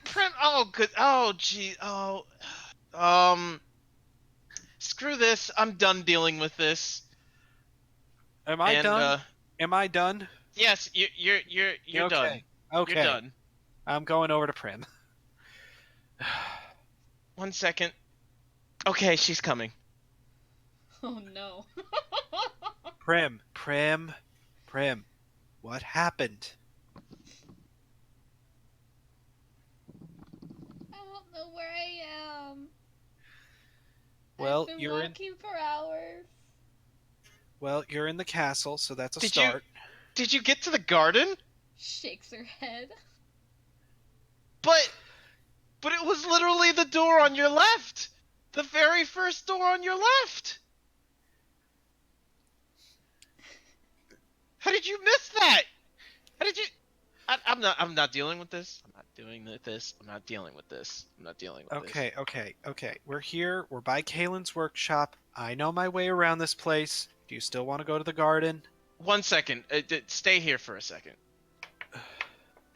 Prim, oh, good. Oh, gee. Oh. Screw this. I'm done dealing with this. Am I And, done? Am I done? Yes, you're okay. done. Okay. You're done. I'm going over to Prim. 1 second. Okay, she's coming. Oh no. Prim. What happened? I don't know where I am. Well, I've been you're in. walking for hours. Well, you're in the castle, so that's a Did you- start. Did you get to the garden? Shakes her head. But it was literally the door on your left. The very first door on your left. How did you miss that? How did you? I'm not dealing with this. I'm not doing this. I'm not dealing with this. I'm not dealing with this. Okay. We're here. We're by Kalen's workshop. I know my way around this place. Do you still want to go to the garden? 1 second. Stay here for a second.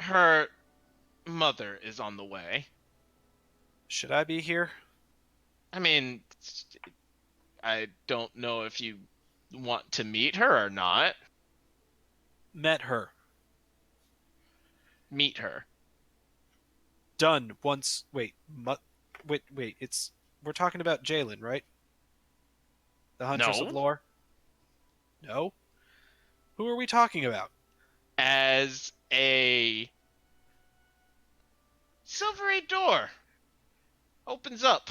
Her mother is on the way. Should I be here? I mean, I don't know if you want to meet her or not. Met her. Meet her. Done once. Wait. Wait. It's. We're talking about Jalen, right? The Huntress No. of Lore? No? Who are we talking about? As a silvery door opens up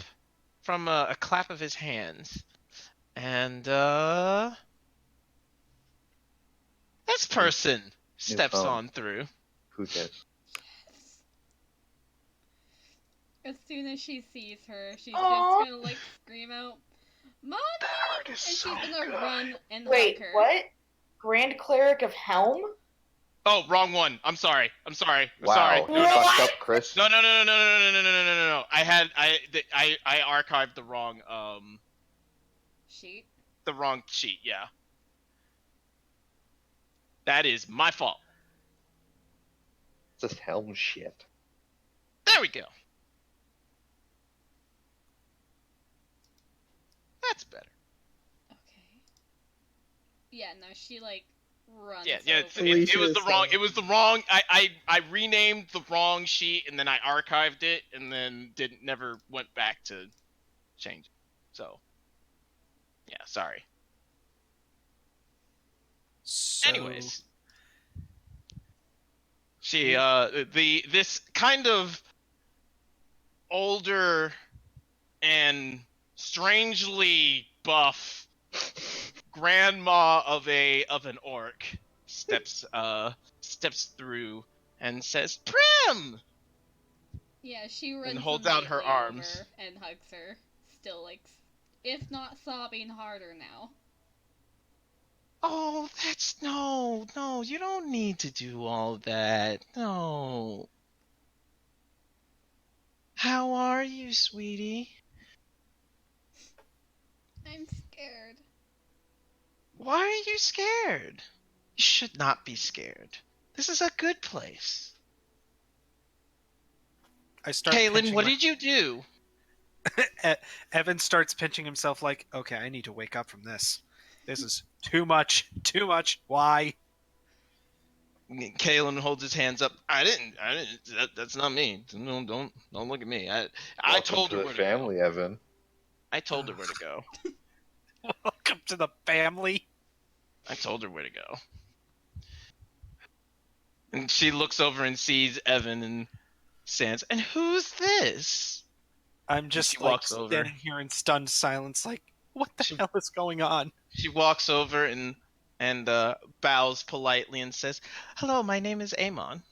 from a clap of his hands, and This person steps phone. on through. Who did? As soon as she sees her, she's Aw. just gonna like scream out, "Mommy!" That art is And so she's gonna good. run and Wait, hug her. what? Grand Cleric of Helm? Oh, wrong one. I'm sorry. I'm sorry. I'm Wow, sorry. you What? fucked up, Chris. No. I archived the wrong Sheet. the wrong sheet. Yeah. That is my fault. It's just helm shit. There we go. That's better. Okay. Yeah, no, she like runs. Yeah. over. It was the Felicia's, wrong. It was the wrong. I renamed the wrong sheet and then I archived it and then never went back to change it. So. Yeah. Sorry. So, Anyways. She this kind of older and strangely buff grandma of an orc steps through and says, "Prim!" Yeah, she runs holds out her immediately arms. over and hugs her. Still like, if not sobbing harder now. Oh, that's no, you don't need to do all that. No. How are you, sweetie? I'm scared. Why are you scared? You should not be scared. This is a good place. I start. Kaylin, pinching what my- did you do? Evan starts pinching himself like, okay, I need to wake up from this. This is too much. Too much. Why? Kalen holds his hands up. I didn't. That's not me. Don't look at me. I Welcome told to her the where family, to go. Evan. I told her where to go. Welcome to the family. I told her where to go. And she looks over and sees Evan and Sans. And who's this? I'm just she like walks over. standing here in stunned silence, like, what the hell is going on? She walks over and bows politely and says, "Hello, my name is Amon."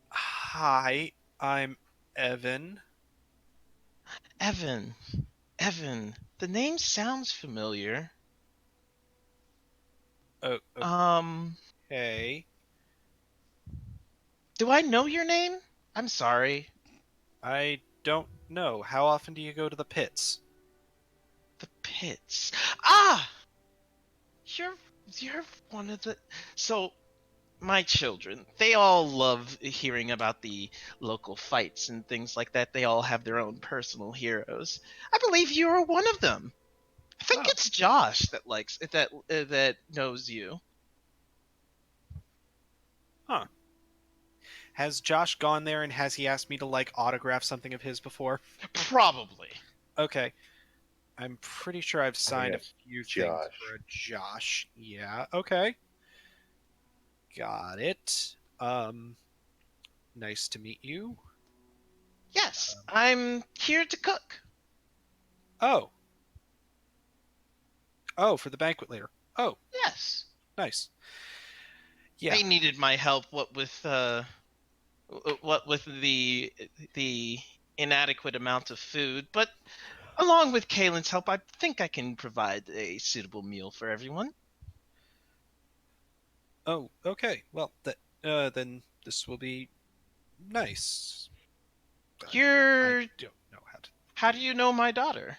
Hi, I'm Evan. Evan. The name sounds familiar. Oh, Um, okay. do I know your name? I'm sorry. I don't know. How often do you go to the pits? The pits. Ah! You're one of the... So, my children, they all love hearing about the local fights and things like that. They all have their own personal heroes. I believe you are one of them. I think Oh. it's Josh that likes that knows you. Has Josh gone there and has he asked me to, like, autograph something of his before? Probably. Okay. I'm pretty sure I've signed a it's few things Josh. for a Josh. Yeah, okay. Got it. Nice to meet you. Yes, I'm here to cook. Oh. Oh, for the banquet later. Oh, Yes. nice. Yeah. They needed my help. What with the inadequate amount of food, but along with Kaylin's help, I think I can provide a suitable meal for everyone. Oh, okay. Well, then this will be nice. I don't know how to. How do you know my daughter?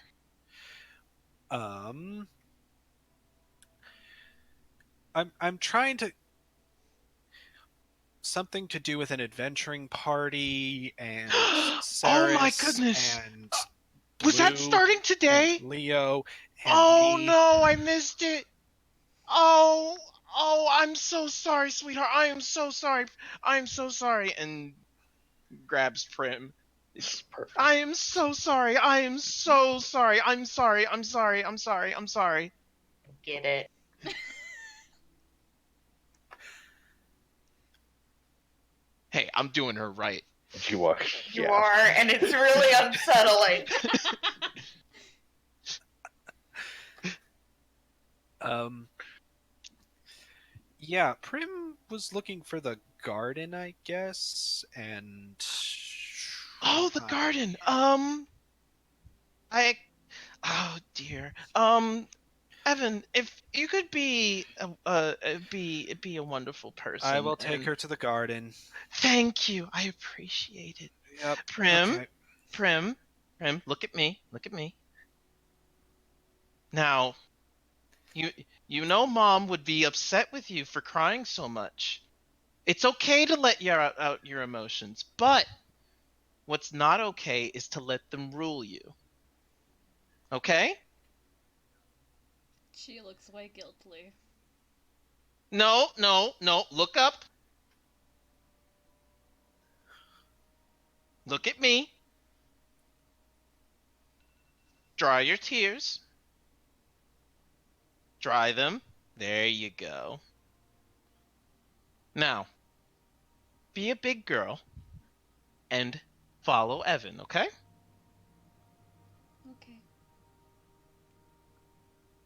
I'm trying to something to do with an adventuring party and Oh my Ceres goodness! and Was that Blue starting today? and Leo and Oh me. no, I missed it. Oh, I'm so sorry, sweetheart. I am so sorry. And grabs Prim. This is perfect. I am so sorry. I'm sorry. Get it. Hey, I'm doing her right. You are. You yeah. are, and it's really unsettling. Yeah, Prim was looking for the garden, I guess, and Oh, the garden. I. Oh dear. Evan, if you could be a wonderful person. I will take and her to the garden. Thank you. I appreciate it. Yep. Prim, Okay. Prim, Prim. Look at me. Look at me. Now, you know, Mom would be upset with you for crying so much. It's okay to let out your emotions, but what's not okay is to let them rule you. Okay? She looks way guiltily. No, no, no. Look up. Look at me. Dry your tears. Dry them. There you go. Now, be a big girl and follow Evan, okay? Okay.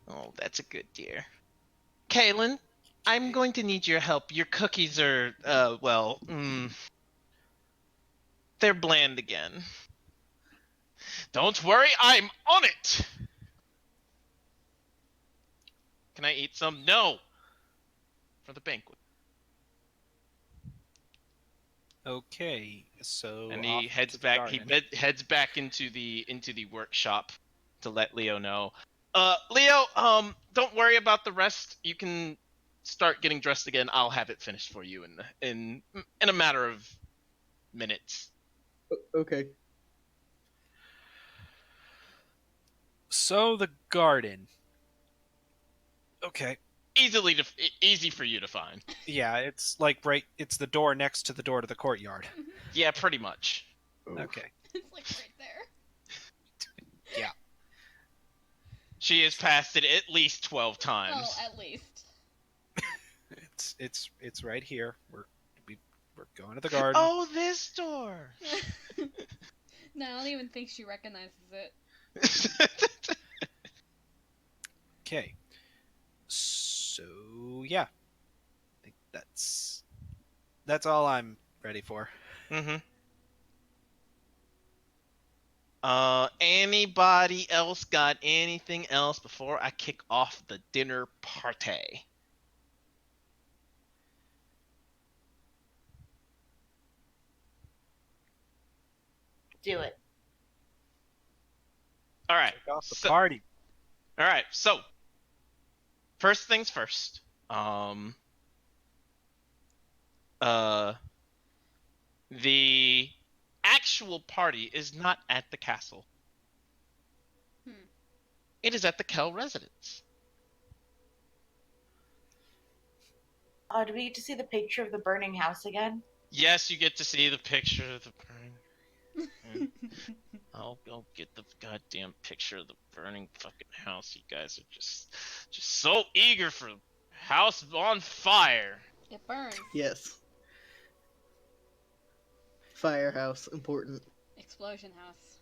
Oh, that's a good dear. Kaylin, I'm going to need your help. Your cookies are, they're bland again. Don't worry, I'm on it! Can I eat some? No! For the banquet. Okay. So And off he heads to the back. garden. Heads back into the workshop to let Leo know. Leo, don't worry about the rest. You can start getting dressed again. I'll have it finished for you in a matter of minutes. Okay. So the garden. Okay. Easy for you to find. Yeah, it's like it's the door next to the door to the courtyard. Yeah, pretty much. Oof. Okay. It's like right there. Yeah. She has passed it at least 12 times. Oh, at least. It's right here. We're going to the garden. Oh, this door. No, I don't even think she recognizes it. Okay. So yeah. I think that's all I'm ready for. Mm-hmm. Anybody else got anything else before I kick off the dinner party? Do it. All right. Kick off the So, party. all right. So, first things first. The actual party is not at the castle. It is at the Kell residence. Do we get to see the picture of the burning house again? Yes, you get to see the picture of the burning. I'll go get the goddamn picture of the burning fucking house. You guys are just so eager for house on fire. It burns. Yes. Firehouse, important. Explosion house.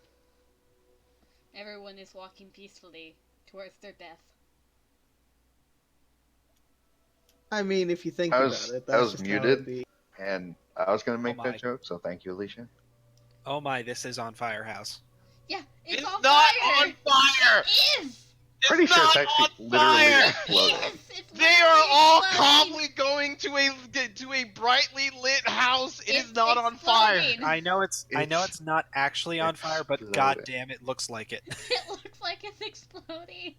Everyone is walking peacefully towards their death. I mean, if you think I about was- it, I that's was just muted. how it'd be. And I was going to make Oh my. that joke, so thank you, Alicia. Oh my, this is on Firehouse. Yeah, it's It's on not fire! on fire. It is! Pretty sure it's not actually on literally fire. exploding. Yes, it's They are literally all exploding. calmly going to a brightly lit house. It is It's not on fire. exploding. I know it's not actually on fire, but god exploded. damn, it looks like it. It looks like it's exploding.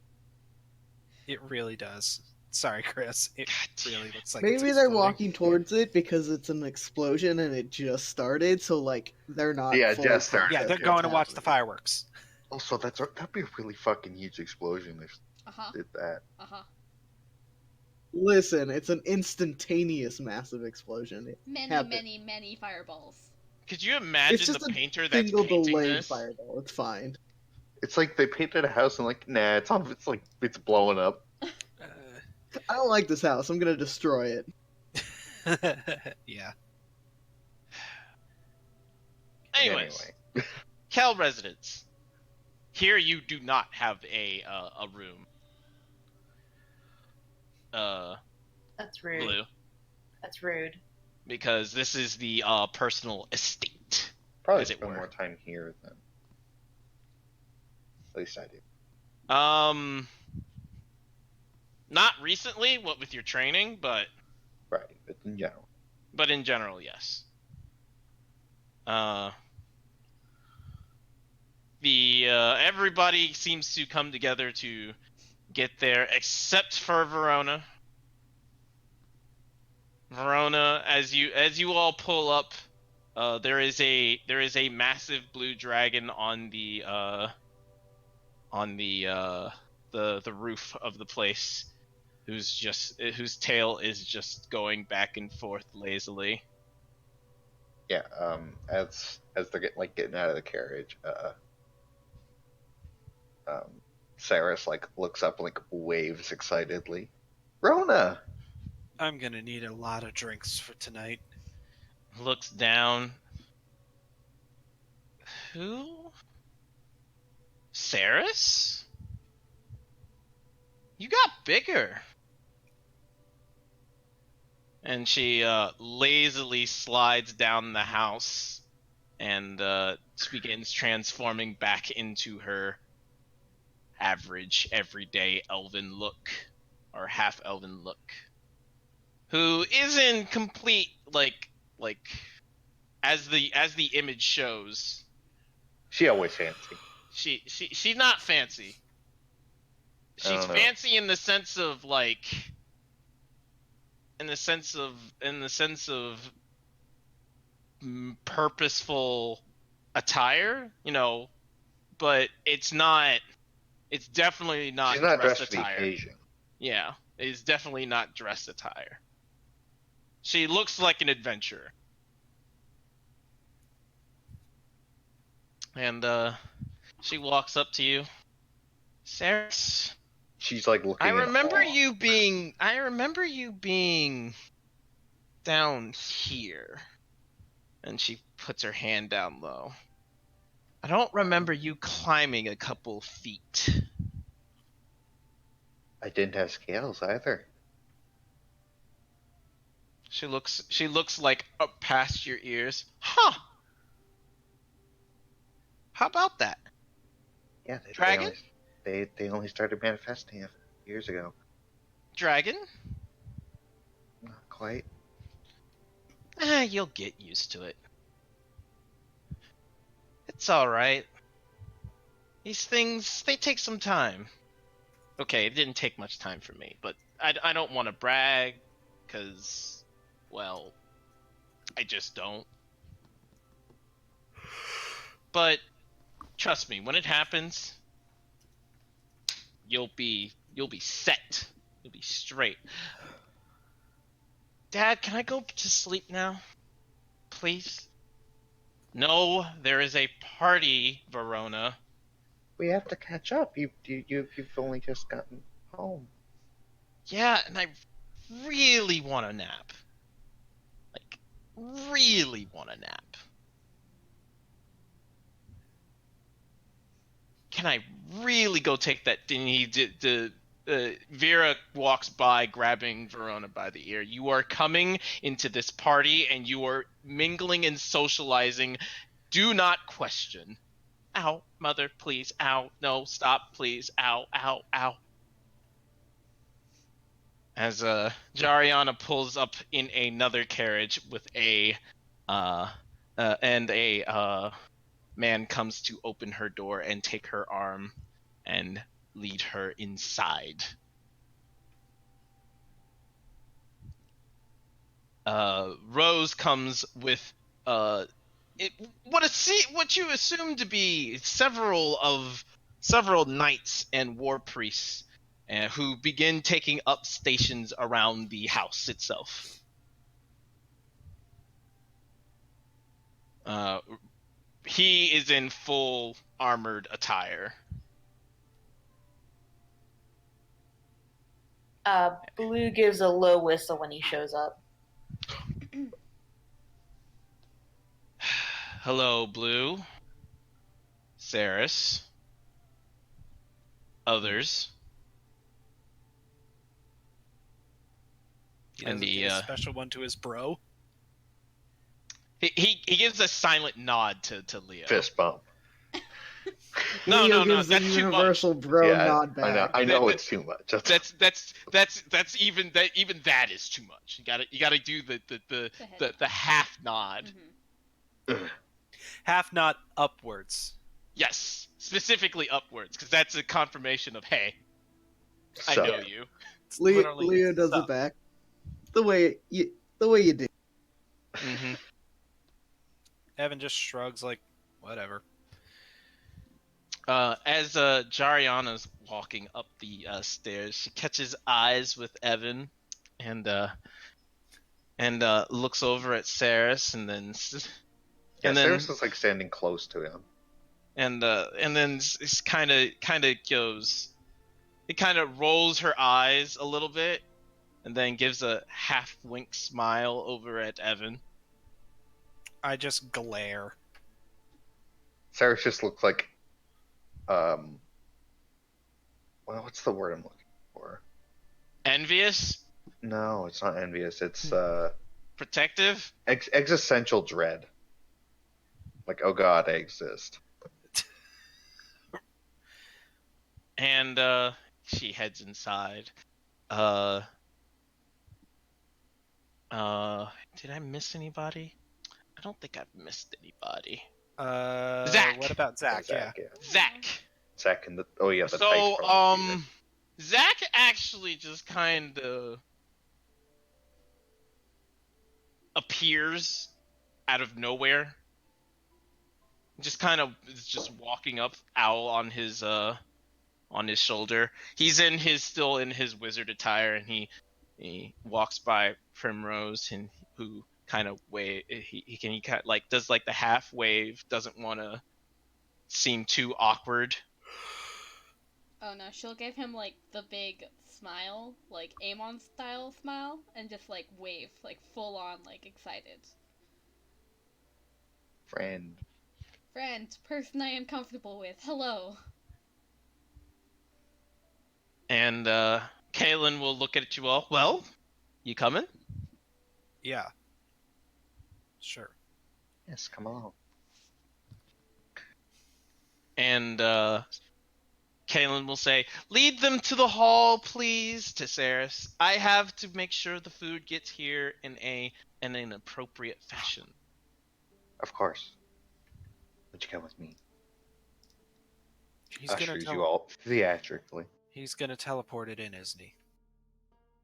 It really does. Sorry, Chris. It God damn really it. looks like Maybe it's they're exploding. walking towards it because it's an explosion and it just started, so like they're not. Yeah, fully just started. Yeah, conscious they're of going what's to watch the happening. fireworks. Also, that'd be a really fucking huge explosion if Uh-huh, they did that. uh-huh. Listen, it's an instantaneous massive explosion. Many, Happened. many, many fireballs. Could you imagine It's just the a painter that's single painting delayed this? fireball. It's fine. It's like they painted a house and like, nah, it's on. It's like it's blowing up. I don't like this house. I'm gonna destroy it. Yeah. Anyways, Kell residence. Here you do not have a room. That's rude. Blue, That's rude. because this is the personal estate, Probably as it spend were. more time here than. At least I do. Not recently, what with your training, but Right, but in general. in general, yes. Everybody seems to come together to get there, except for Verona. Verona, as you all pull up, there is a massive blue dragon on the the roof of the place, whose tail is just going back and forth lazily. Yeah. As they're getting out of the carriage, Saris looks up and waves excitedly. Rona. I'm gonna need a lot of drinks for tonight. Looks down. Who? Saris? You got bigger. And she lazily slides down the house and begins transforming back into her average, everyday elven look, or half elven look. Who is in complete like as the image shows. She always fancy. She's not fancy. She's fancy in the sense of purposeful attire, but it's definitely not She's not dress dressed for the attire. occasion. Yeah, it's definitely not dress attire. She looks like an adventurer. And she walks up to you. Saris, She's looking. I remember you being down here. And she puts her hand down low. I don't remember you climbing a couple feet. I didn't have scales either. She looks like up past your ears. Huh. How about that? Yeah, Dragon? They only started manifesting it years ago. Dragon? Not quite. You'll get used to it. It's alright. These things, they take some time. Okay, it didn't take much time for me, but I don't want to brag, because, well, I just don't. But, trust me, when it happens, you'll be set. You'll be straight. Dad, can I go to sleep now? Please? No, there is a party, Verona. We have to catch up. You've only just gotten home. Yeah, and I really want a nap. Really want a nap. Can I really go take that? Vera walks by, grabbing Verona by the ear. You are coming into this party, and you are mingling and socializing. Do not question. Ow, mother, please. Ow, no, stop, please. Ow, ow, ow. As Jariana pulls up in another carriage with a man comes to open her door and take her arm and lead her inside. Rose comes with what you assume to be several knights and war priests, who begin taking up stations around the house itself. He is in full armored attire. Blue gives a low whistle when he shows up. Hello, Blue. Saris. Others. He And doesn't he, give a special one to his bro. he gives a silent nod to Leo. Fist bump. No, Leo no, no, gives the that's too much. universal bro Yeah, nod I know. back. I know That- it's too much. That's even that is too much. You gotta do the half nod. Mhm. Half nod upwards. Yes, specifically upwards, because that's a confirmation of hey, I So, know you. It's Leo, literally Leo does sup. it back. The way you do. Mm-hmm. Evan just shrugs like, whatever. As Jariana's walking up the stairs, she catches eyes with Evan, and looks over at Saris, and then yeah, and then Saris is like standing close to him. and then it's kind of goes. It kind of rolls her eyes a little bit, and then gives a half wink smile over at Evan. I just glare. Saris just looks like, well, what's the word I'm looking for? Envious, No, it's not envious. It's protective. existential dread. Like, oh god, I exist. And she heads inside. Did I miss anybody? I don't think I've missed anybody. Zach! What about Zach? Yeah. Zach, yeah. Zach. Zach and the the So, type from Zach actually just kind of appears out of nowhere. Just kind of is just walking up, owl on his shoulder. He's still in his wizard attire, and he walks by Primrose, and who kind of he kind of like does like the half wave, doesn't want to seem too awkward. Oh no, she'll give him like the big smile, like Amon style smile, and just like wave, like full on, like excited. friend. Friend, person I am comfortable with, hello. And Kaylin will look at you all. Well, you coming? Yeah. Sure. Yes, come on. And Kaylin will say, "Lead them to the hall, please," to Saris. "I have to make sure the food gets here in an appropriate fashion." Of course. Would you come with me? He's gonna Ushers you all theatrically. He's gonna teleport it in, isn't he?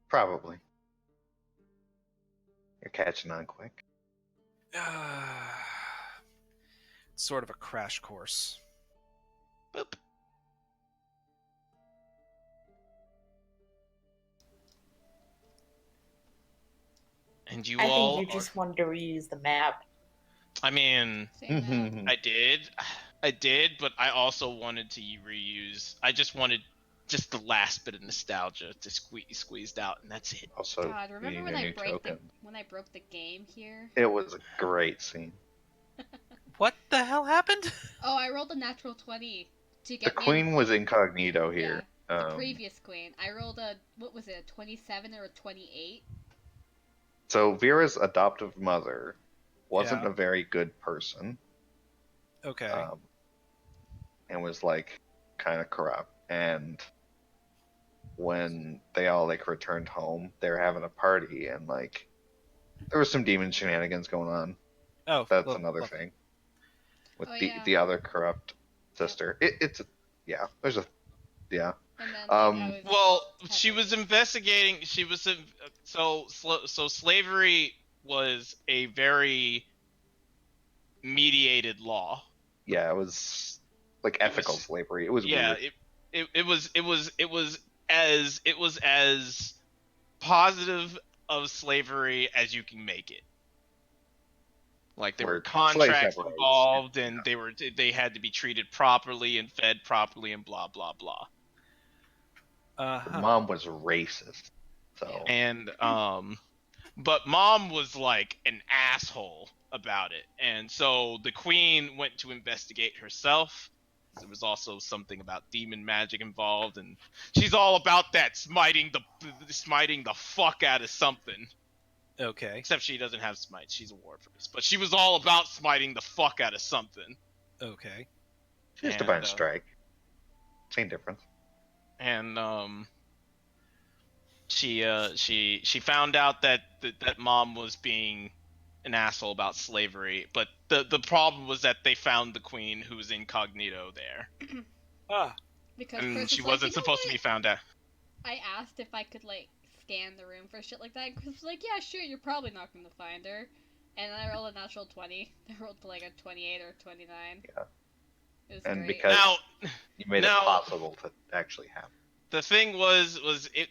Probably. You're catching on quick. Sort of a crash course. Boop. And you I all think you just wanted to reuse the map. I mean, Same I did, but I also wanted to reuse. I just wanted just the last bit of nostalgia to squeezed out, and that's it. Also, God, you remember need when a I new token. when I broke the game here? It was a great scene. What the hell happened? Oh, I rolled a natural 20 to The get me queen was incognito yeah, here. the previous queen. I rolled a what was it, a 27 or a 28? So Vera's adoptive mother wasn't Yeah. a very good person. Okay. And was like kind of corrupt. And when they all like returned home, they were having a party, and like there was some demon shenanigans going on. Oh, That's look, another look. thing with Oh, the yeah. the other corrupt sister. It's a yeah. There's a yeah. And then Um, I was Well, had she to- was investigating. She was so slavery was a very mediated law. Yeah, it was like ethical was- slavery. It was Yeah, weird. it was as positive of slavery as you can make it. Like there were Where slaves contracts have rights. involved, and they had to be treated properly and fed properly, and blah blah blah. Mom was racist. So And but mom was like an asshole about it, and so the queen went to investigate herself, There was also something about demon magic involved, and she's all about that smiting the fuck out of something. Okay. Except she doesn't have smite; she's a ward priest. But she was all about smiting the fuck out of something. Okay. She's And, Divine Strike. Same difference. And she found out that mom was being an asshole about slavery, but the problem was that they found the queen who was incognito there, Ah. Because and Chris she was like, wasn't "You know supposed to what?" be found out. I asked if I could like scan the room for shit like that, and Chris was like, "Yeah, sure, you're probably not gonna find her." And I rolled a natural 20. I rolled to like a 28 or 29. Yeah. It was And great. because Now, you made it possible to actually happen. the thing was it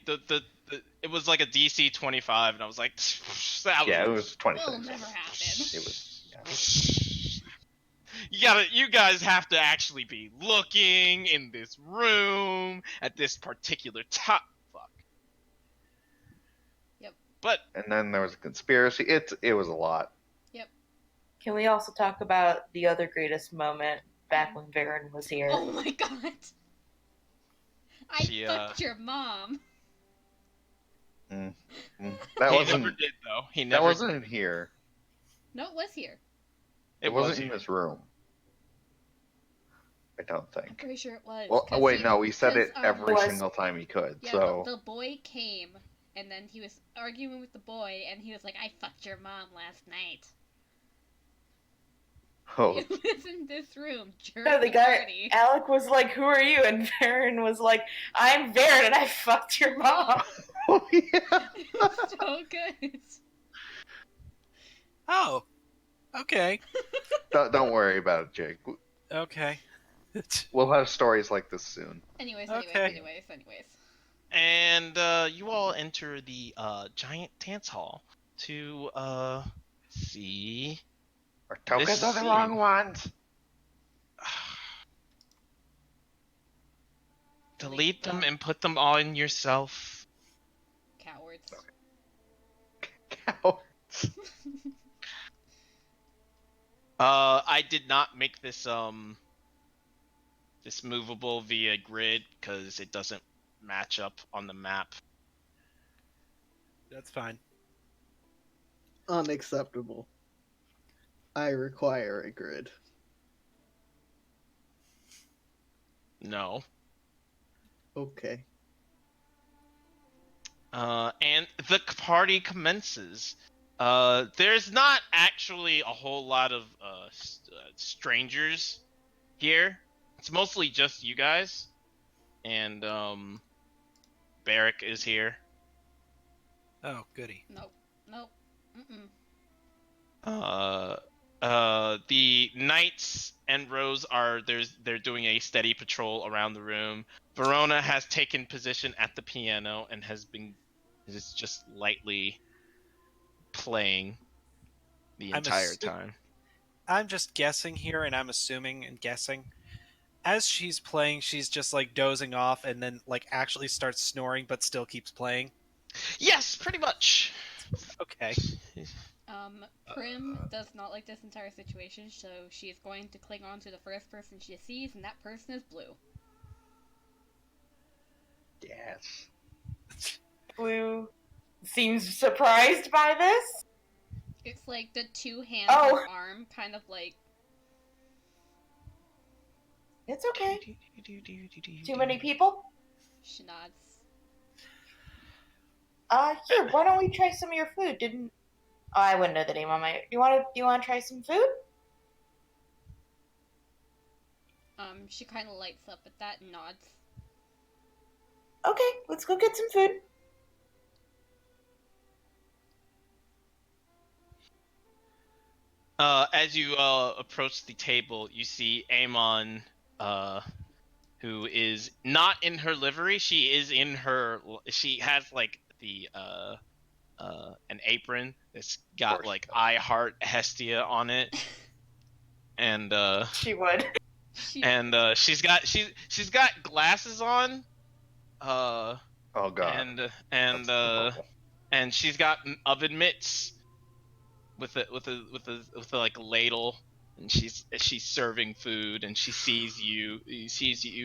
it was like a DC 25, and I was like, that Yeah, it was was 26. Will never happen. It was. Yeah. you guys have to actually be looking in this room at this particular time. Fuck. Yep. But And then there was a conspiracy. It was a lot. Can we also talk about the other greatest moment back when Varen was here? Oh my god! I She, fucked your mom. That he wasn't. never did though. He That never. wasn't in here. No, it was here. It wasn't in this room. I don't I'm think. pretty sure it was. Well, 'cause wait, no, he said 'cause, it every Was- single time he could. Yeah, So the boy came, and then he was arguing with the boy, and he was like, "I fucked your mom last night." oh, It was in this room during No, the guy, party. Alec was like, "Who are you?" And Varen was like, "I'm Varen, and I fucked your mom." oh yeah. It was so good. Oh. Okay. Don't worry about it, Jake. Okay. We'll have stories like this soon. Anyways, Okay. anyways. And you all enter the giant dance hall to see. Our tokens This are the scene. wrong ones. Delete them and put them on yourself. Cowards. Cow. I did not make this this movable via grid because it doesn't match up on the map. That's fine. Unacceptable. I require a grid. No. Okay. And the party commences. There's not actually a whole lot of strangers here. It's mostly just you guys. And Barrick is here. Oh, goody. Nope. Mm-mm. The knights and Rose they're doing a steady patrol around the room. Verona has taken position at the piano and is just lightly playing the entire time. I'm just guessing here, and I'm assuming and guessing. As she's playing, she's just like dozing off and then like actually starts snoring but still keeps playing. Yes, pretty much. Okay. Prim does not like this entire situation, so she is going to cling on to the first person she sees, and that person is Blue. Yes. Blue seems surprised by this. It's like the two hands Oh. and arm, kind of like. It's okay. Too many people? She nods. Here, why don't we try some of your food? I wouldn't know the name on my. You want to try some food? She kind of lights up at that and nods. Okay, let's go get some food. As you approach the table, you see Amon, who is not in her livery. She is in her. She has like the an apron that's got like "I heart Hestia" on it, and She would. and she's got glasses on. Oh god. And she's got oven mitts with a like a ladle, and she's serving food, and she sees you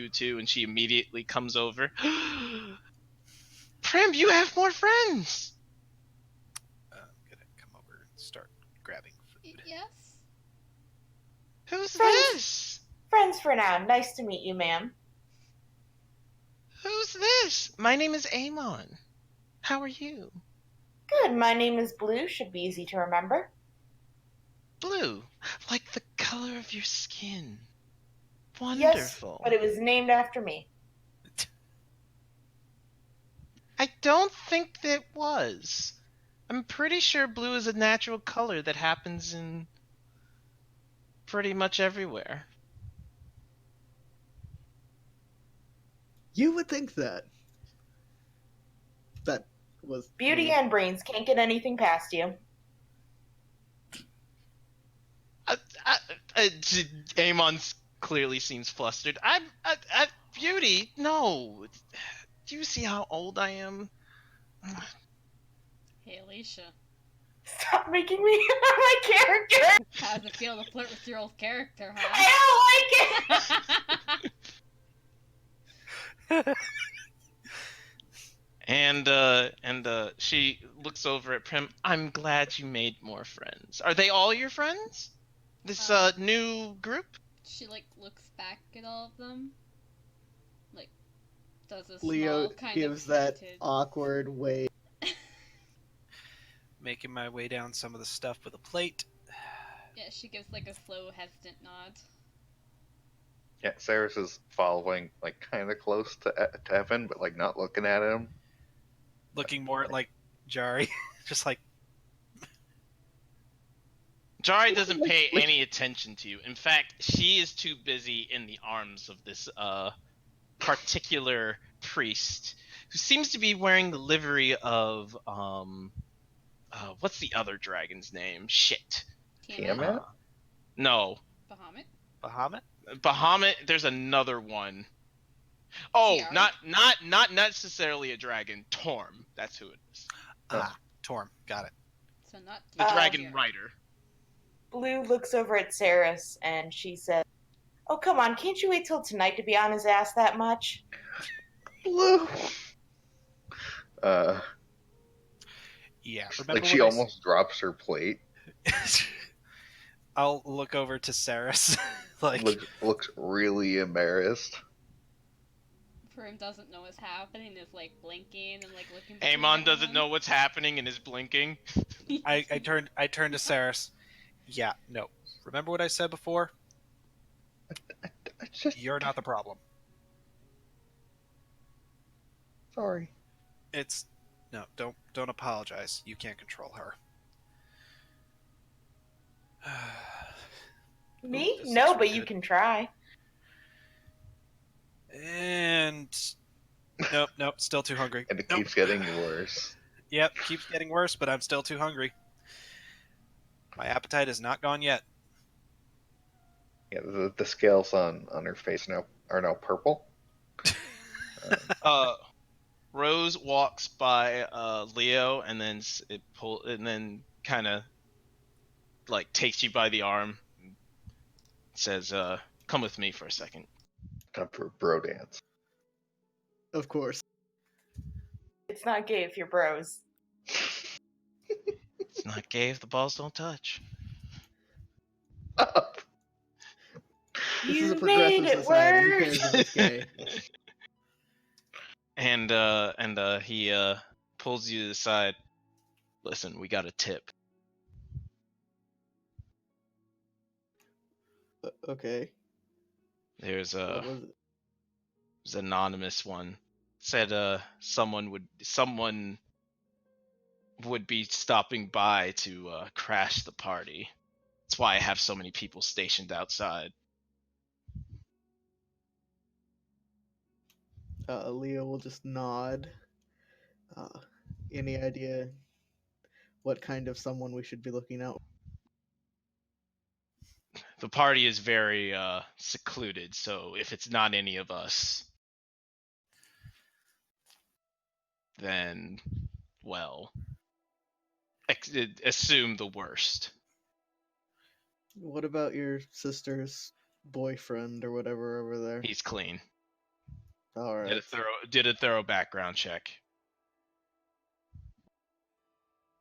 too, and she immediately comes over. Prim, you have more friends. I'm gonna come over and start grabbing food. Yes? Who's Friends. this? Friends for now. Nice to meet you, ma'am. Who's this? My name is Amon. How are you? Good. My name is Blue. Should be easy to remember. Blue, like the color of your skin. Yes, Wonderful. but it was named after me. I don't think that was. I'm pretty sure blue is a natural color that happens in pretty much everywhere. You would think that. That was Beauty and brains can't get anything past you. Amon clearly seems flustered. Beauty, no. Do you see how old I am? Hey, Alicia. Stop making me my character. How's it feel to flirt with your old character, huh? I don't like it. And she looks over at Prim. I'm glad you made more friends. Are they all your friends? This new group? She, like, looks back at all of them. Like, does a Leo small kind gives of that pointed- awkward wave. Making my way down some of the stuff with a plate. Yeah, she gives, like, a slow, hesitant nod. Yeah, Saris is following, like, kind of close to Evan, but, like, not looking at him. Looking more at, like, Jari. Just like, Jari doesn't pay any attention to you. In fact, she is too busy in the arms of this particular priest who seems to be wearing the livery of what's the other dragon's name? Shit. Tiamat? No. Bahamut? Bahamut? Bahamut, there's another one. Oh, Tiara? not necessarily a dragon. Torm. That's who it is. Ah, Torm. Got it. So not The dragon Tiara. rider. Blue looks over at Saris and she says, "Oh, come on. Can't you wait till tonight to be on his ass that much?" Blue. Yeah. Remember Like she when almost drops her plate. I'll look over to Saris. Like, Looks really embarrassed. Prim doesn't know what's happening, is like blinking and like looking. between Amon doesn't everyone. know what's happening and is blinking. I turned to Saris. Yeah, no. Remember what I said before? I just You're not the problem. sorry. It's no, don't apologize. You can't control her. Me? This No, looks but you good. can try. And nope, still too hungry. And it Nope. keeps getting worse. Yep, keeps getting worse, but I'm still too hungry. My appetite is not gone yet. Yeah, the scales on her face are now purple. Rose walks by Leo and then kind of like takes you by the arm. And says, "Come with me for a second." Time for a bro dance. Of course. It's not gay if you're bros. It's not gay if the balls don't touch. This is a You made progressive it society. Who worse. cares if it's gay? and he pulls you to the side. Listen, we got a tip. Okay. There's What a was it? there's an anonymous one. Said someone would be stopping by to crash the party. That's why I have so many people stationed outside. Leo will just nod. Any idea what kind of someone we should be looking out? The party is very secluded, so if it's not any of us, then, well, assume the worst. What about your sister's boyfriend or whatever over there? He's clean. All Did a right. thorough background check.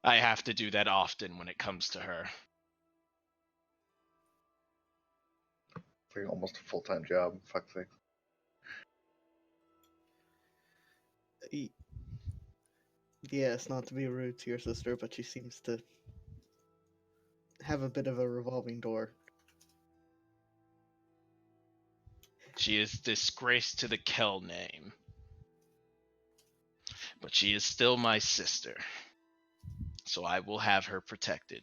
I have to do that often when it comes to her. It's almost a full-time job. Fuck's sake. Yes, not to be rude to your sister, but she seems to have a bit of a revolving door. She is disgrace to the Kell name. But she is still my sister. So I will have her protected.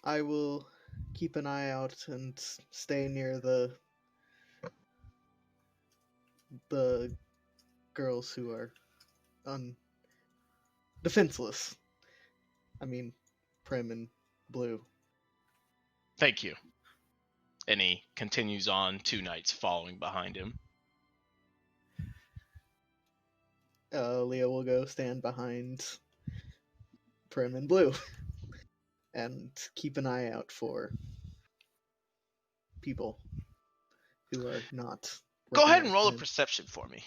I will keep an eye out and stay near the girls who are defenseless. I mean, Prim and Blue. Thank you. And he continues on, 2 knights following behind him. Leo will go stand behind Prim and Blue and keep an eye out for people who are not. Go ahead and recognized roll a by him. perception for me.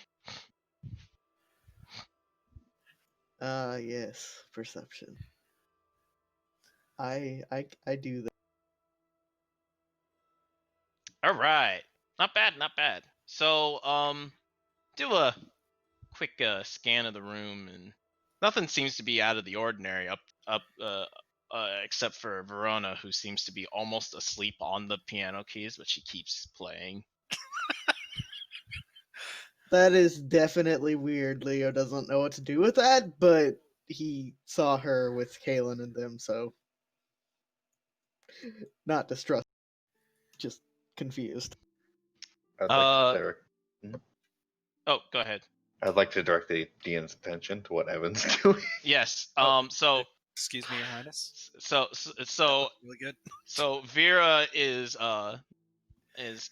Yes, perception. I do that. All right. Not bad, not bad. So, do a quick scan of the room, and nothing seems to be out of the ordinary except for Verona, who seems to be almost asleep on the piano keys, but she keeps playing. That is definitely weird. Leo doesn't know what to do with that, but he saw her with Kalen and them, so not distrust, just confused. Oh, go ahead. I'd like to direct the DN's attention to what Evan's doing. Yes. Oh, So Excuse me, Your Highness. so Really good. so Vera is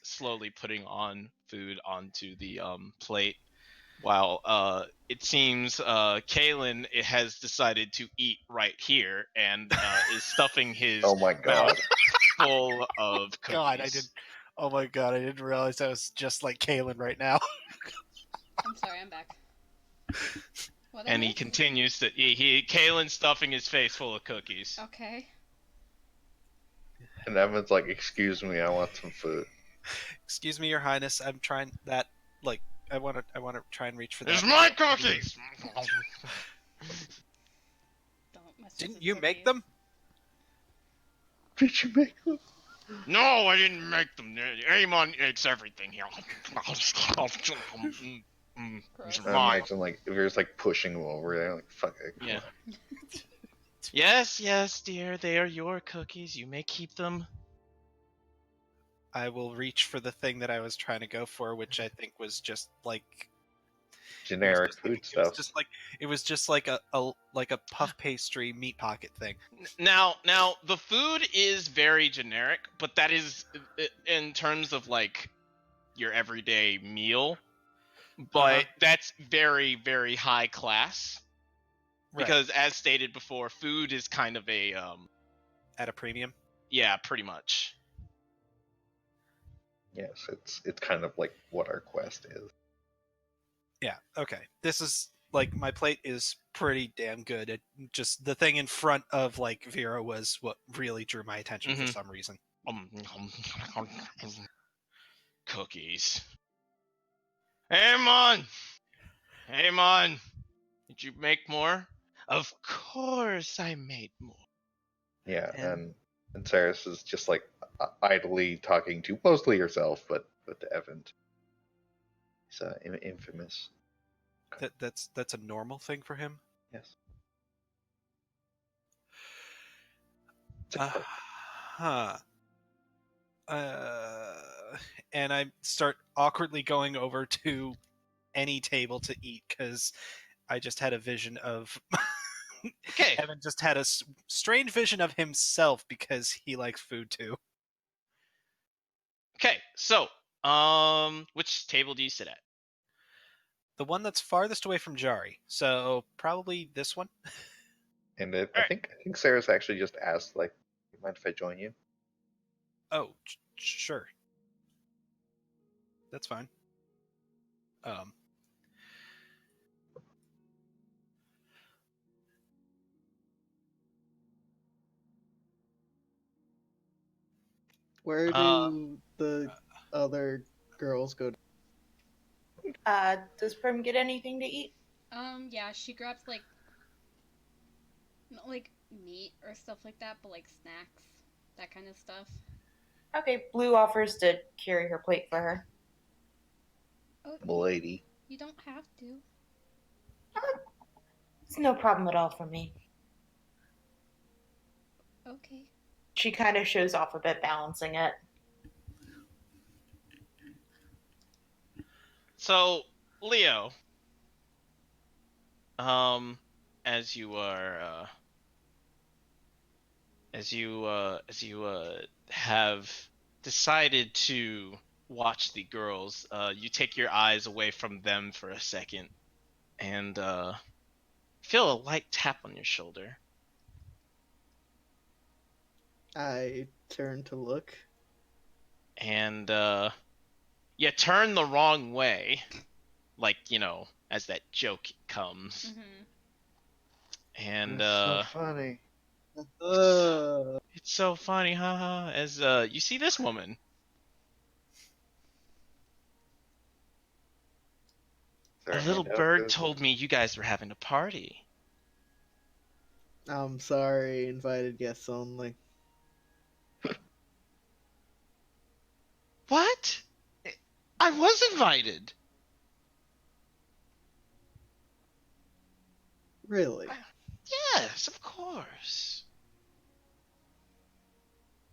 slowly putting on food onto the plate, while it seems Kalen has decided to eat right here and is stuffing his Oh my god. mouth full of cookies. God, I didn't. Oh my god, I didn't realize I was just like Kalen right now. I'm sorry, I'm back. What And he is? continues to Kalen's stuffing his face full of cookies. Okay. And Evan's like, excuse me, I want some food. Excuse me, Your Highness. I'm trying that. Like, I want to try and reach for that. There's my cookies. Don't mess with Didn't his you make cookies. them? Did you make them? No, I didn't make them. Amon makes everything here. Gross. I Mine. imagine like if you're just like pushing them over there, like fuck it. Yeah. Yes, yes, dear. They are your cookies. You may keep them. I will reach for the thing that I was trying to go for, which I think was just like Generic food stuff. It was just like a puff pastry meat pocket thing. Now, the food is very generic, but that is in terms of like your everyday meal. But that's very, very high class. Because as stated before, food is kind of a at a premium. Yeah, pretty much. Yes, it's kind of like what our quest is. Yeah, okay. This is like my plate is pretty damn good. It just the thing in front of like Vera was what really drew my attention for some reason. Cookies. Amon! Amon! Did you make more? Of course I made more. Yeah, and Saris is just like idly talking to mostly herself, but to Evan. He's infamous. That's a normal thing for him. Yes. And I start awkwardly going over to any table to eat because I just had a vision of. Okay. Evan just had a strange vision of himself because he likes food too. Okay, so which table do you sit at? The one that's farthest away from Jari, so probably this one. And I Alright. think Sarah's actually just asked, like, you mind if I join you? Oh, sure. That's fine. Where do the other girls go? Does Prim get anything to eat? Yeah, she grabs like not like meat or stuff like that, but like snacks, that kind of stuff. Okay, Blue offers to carry her plate for her. Oh, Lady. you don't have to. It's no problem at all for me. Okay. She kind of shows off a bit, balancing it. So, Leo, as you are, as you have decided to watch the girls, you take your eyes away from them for a second, and feel a light tap on your shoulder. I turn to look. And you turn the wrong way, like, you know, as that joke comes. Mm-hmm. And That's so funny. it's so funny, haha. As you see this woman. A little bird told me you guys were having a party. I'm sorry, invited guests only. What? I was invited. Really? Yes, of course.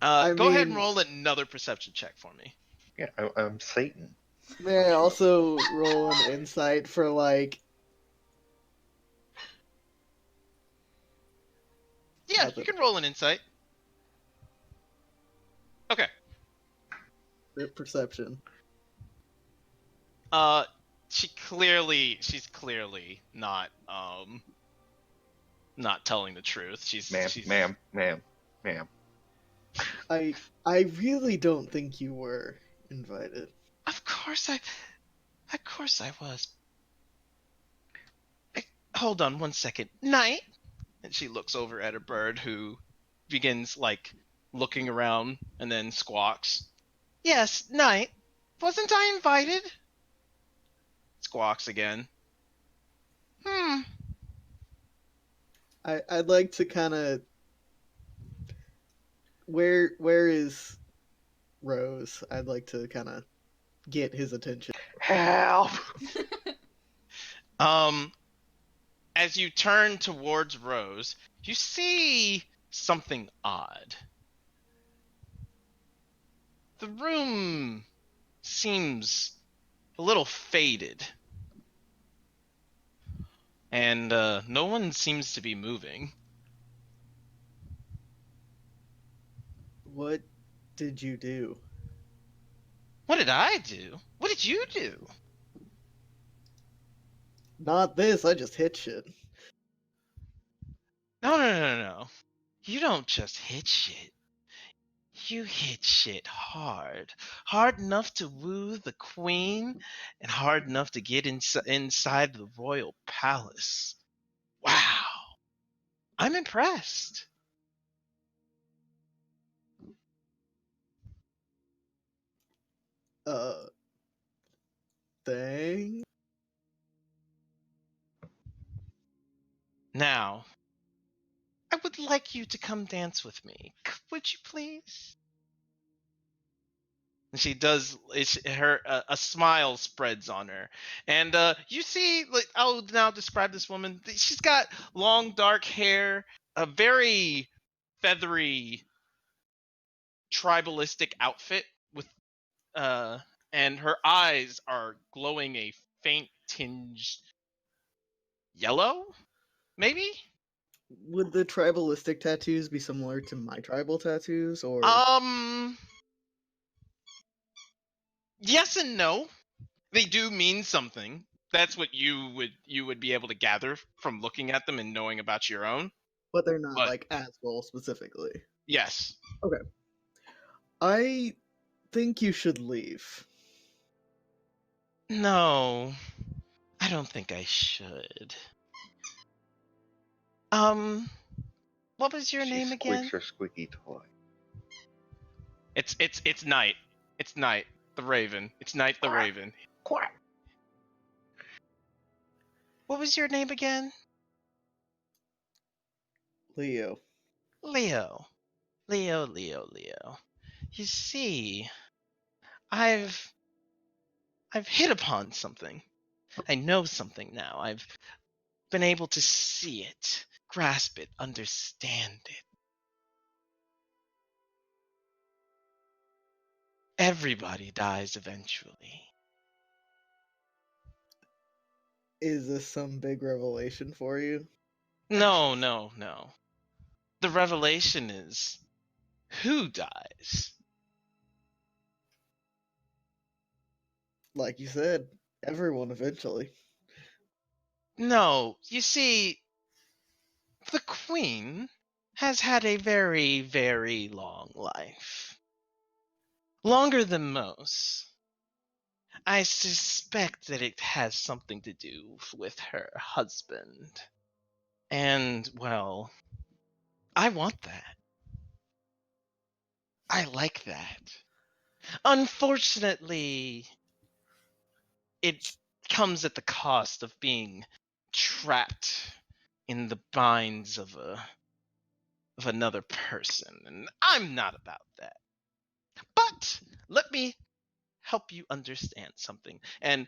I Go ahead and mean- roll another perception check for me. Yeah, I'm Satan. May I also roll an insight for like? Yeah, Nothing. you can roll an insight. Okay. Perception. She's clearly not telling the truth. She's Ma'am. I really don't think you were invited. Of course I was. Hold on one second. Night. And she looks over at a bird who begins like looking around and then squawks. Yes, Night. Wasn't I invited? Squawks again. I'd like to kind of. Where is Rose? I'd like to kind of get his attention. Help! As you turn towards Rose, you see something odd. The room seems a little faded. And no one seems to be moving. What did you do? What did I do? What did you do? Not this. I just hit shit. No. You don't just hit shit. You hit shit hard. Hard enough to woo the queen, and hard enough to get inside the royal palace. Wow. I'm impressed. Thing? Now, I would like you to come dance with me. Would you please? And she does. A smile spreads on her, and you see. Like, I'll now describe this woman. She's got long, dark hair, a very feathery, tribalistic outfit with, and her eyes are glowing a faint tinge yellow, maybe. Would the tribalistic tattoos be similar to my tribal tattoos, or? Yes and no. They do mean something. That's what you would be able to gather from looking at them and knowing about your own. But they're not But- like Asgol specifically. Yes. I think you should leave. No, I don't think I should. What was your She name squeaks again? her squeaky toy. It's Knight. It's Knight the Raven. It's Knight the Raven. Quack. What was your name again? Leo. Leo. Leo. You see, I've hit upon something. I know something now. I've been able to see it, grasp it, understand it. Everybody dies eventually. Is this some big revelation for you? No. The revelation is who dies? Like you said, everyone eventually. No, you see, the Queen has had a very, very long life. Longer than most. I suspect that it has something to do with her husband. And, well, I want that. I like that. Unfortunately, it comes at the cost of being trapped in the binds of another person, and I'm not about that. But let me help you understand something, and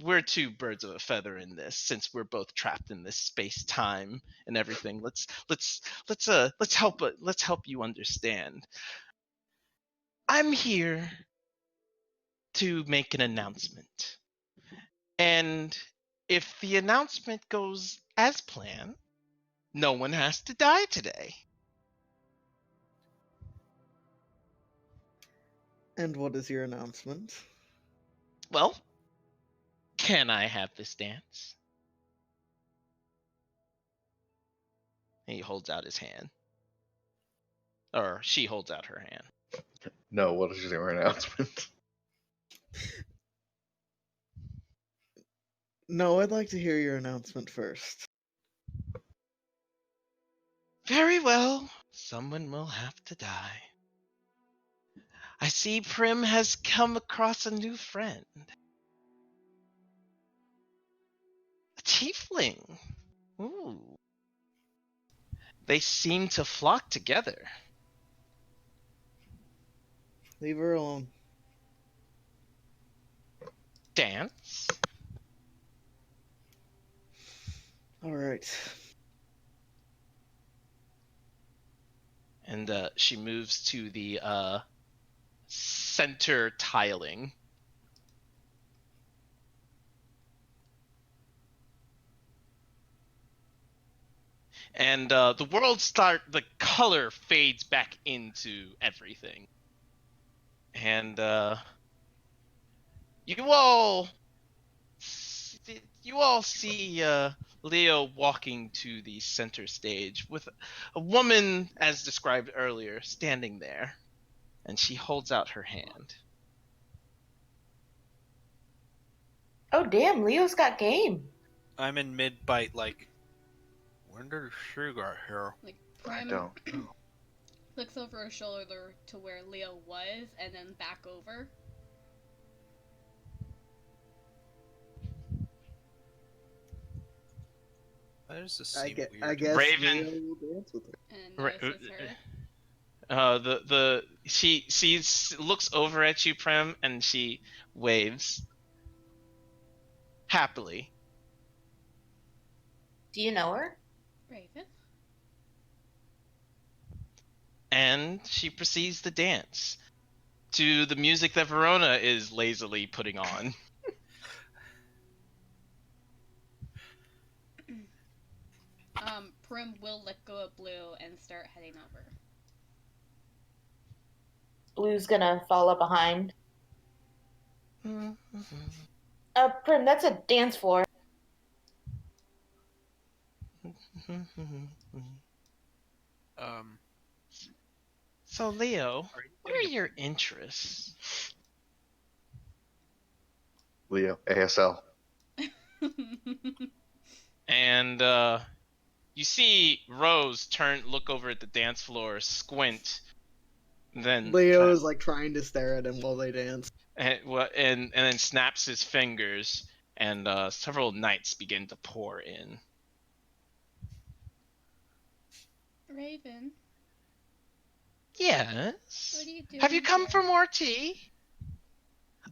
we're two birds of a feather in this, since we're both trapped in this space time and everything. Let's help you understand. I'm here to make an announcement, and if the announcement goes as planned, no one has to die today. And what is your announcement? Well, can I have this dance? He holds out his hand. Or she holds out her hand. No, what is your announcement? No, I'd like to hear your announcement first. Very well, someone will have to die. I see Prim has come across a new friend. A tiefling. Ooh. They seem to flock together. Leave her alone. Dance? Alright. And she moves to the center tiling. And the color fades back into everything. And you all see Leo walking to the center stage with a woman, as described earlier, standing there, and she holds out her hand. Oh damn, Leo's got game. I'm in mid bite, like, when did she get here? Like I Prim don't know. looks over her shoulder to where Leo was, and then back over. Why does this I seem guess, weird? I guess Raven. Leo will dance with her. And Right, notices her. She looks over at you, Prem, and she waves happily. Do you know her? Raven? And she proceeds to dance to the music that Verona is lazily putting on. Prim will let go of Blue and start heading over. Blue's gonna follow behind. Prim, that's a dance floor. So, Leo, Are you what are getting a- your interests? Leo, ASL. And you see Rose look over at the dance floor, squint, then Leo's like trying to stare at him while they dance. and then snaps his fingers, and several knights begin to pour in. Raven, Yes. what are you doing? Have you come here? for more tea?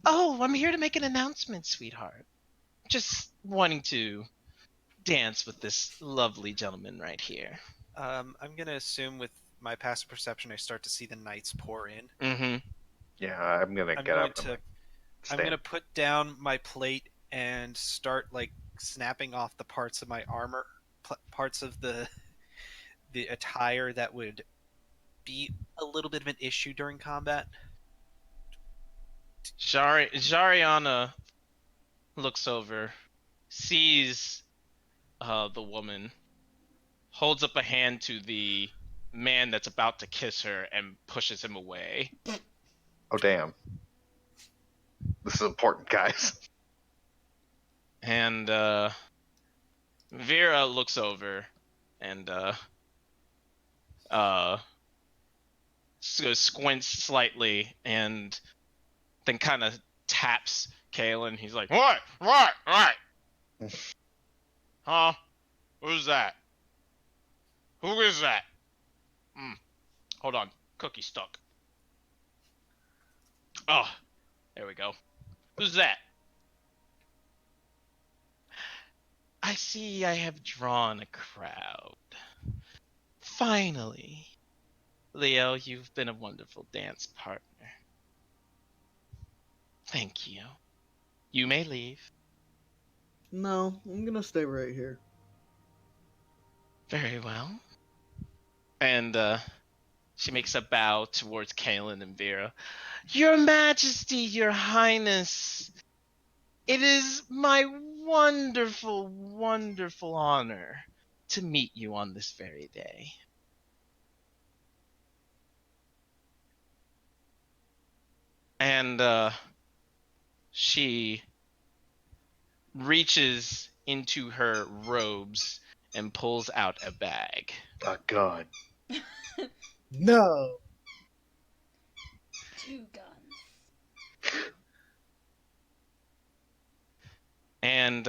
Oh, I'm here to make an announcement, sweetheart. Just wanting to dance with this lovely gentleman right here. I'm gonna assume with my passive perception, I start to see the knights pour in. Mm-hmm. Yeah, I'm gonna I'm get going up to. and I'm stand. gonna put down my plate and start like snapping off the parts of my armor, parts of the attire that would be a little bit of an issue during combat. Jariana looks over, sees the woman, holds up a hand to the man that's about to kiss her, and pushes him away. Oh damn! This is important, guys. And Vera looks over and squints slightly and then kind of taps Kalen. He's like, "What? Huh? Who's that? Who is that? Hold on. Cookie stuck. Oh, there we go. Who's that? I see I have drawn a crowd. Finally. Leo, you've been a wonderful dance partner. Thank you. You may leave. No, I'm gonna stay right here. Very well. And she makes a bow towards Kalen and Vera. Your Majesty, Your Highness, it is my wonderful, wonderful honor to meet you on this very day. And she reaches into her robes and pulls out a bag. Oh god. No. 2 guns. And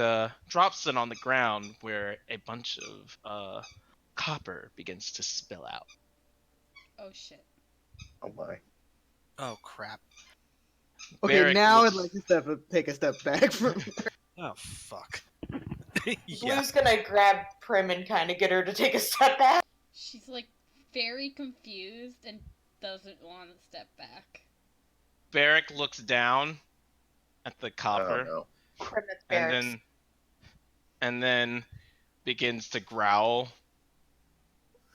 drops it on the ground where a bunch of copper begins to spill out. Oh shit. Oh my. Oh crap! Okay, Barrick now looks- I'd like to take a step back from. Oh fuck! Blue's gonna grab Prim and kind of get her to take a step back. She's like very confused and doesn't want to step back. Barrick looks down at the copper Oh Prim, it's and Barracks. then begins to growl.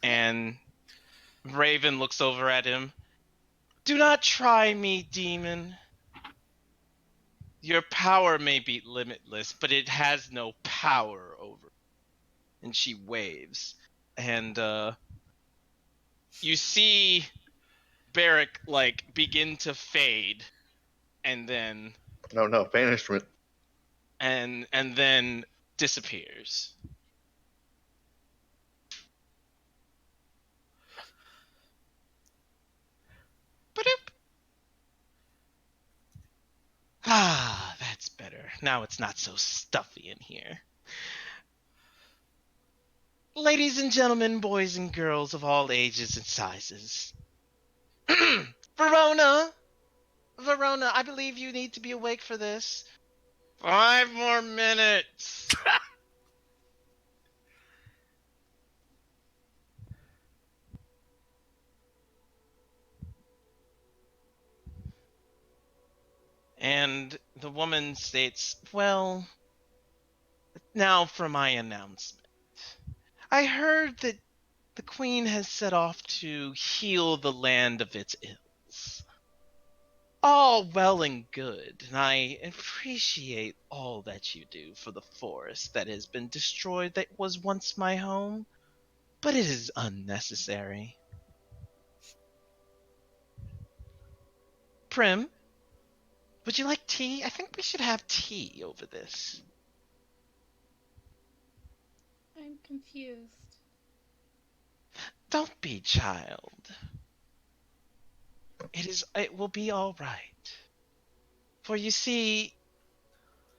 And Raven looks over at him. Do not try me, demon. Your power may be limitless, but it has no power over. And she waves. And you see Barrick like begin to fade, and then no, banishment. and then disappears. Ba-doop. Ah, that's better. Now it's not so stuffy in here. Ladies and gentlemen, boys and girls of all ages and sizes. Verona, I believe you need to be awake for this. 5 more minutes. And the woman states, well, now for my announcement. I heard that the queen has set off to heal the land of its ills. All well and good, and I appreciate all that you do for the forest that has been destroyed that was once my home. but it is unnecessary. Prim, would you like tea? I think we should have tea over this. I'm confused. Don't be, child. It will be all right. For you see,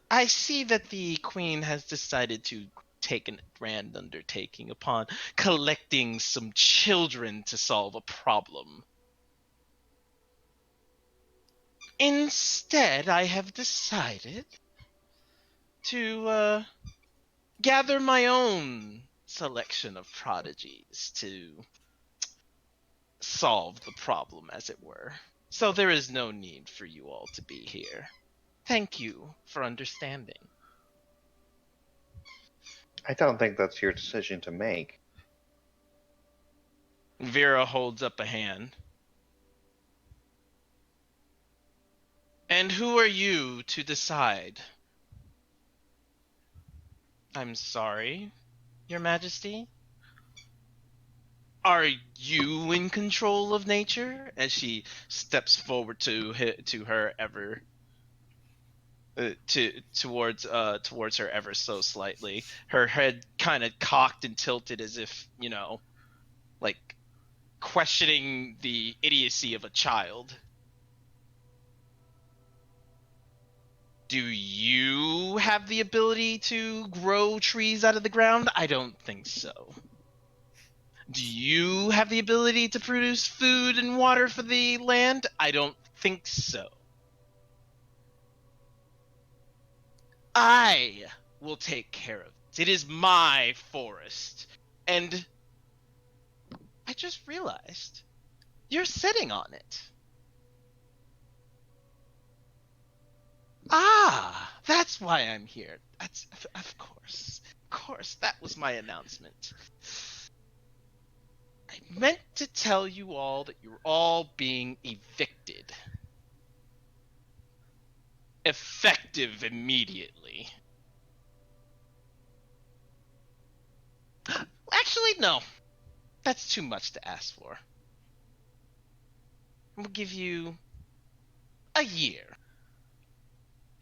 I see that the Queen has decided to take a grand undertaking upon collecting some children to solve a problem. Instead, I have decided to gather my own selection of prodigies to solve the problem, as it were. So there is no need for you all to be here. Thank you for understanding. I don't think that's your decision to make. Vera holds up a hand. And who are you to decide? I'm sorry, Your Majesty? Are you in control of nature? As she steps forward to her ever towards her ever so slightly, her head kind of cocked and tilted as if, like questioning the idiocy of a child. Do you have the ability to grow trees out of the ground? I don't think so. Do you have the ability to produce food and water for the land? I don't think so. I will take care of it. It is my forest. And I just realized you're sitting on it. Ah, that's why I'm here. That's of course, that was my announcement. I meant to tell you all that you're all being evicted. Effective immediately. Actually, no. That's too much to ask for. We'll give you a year.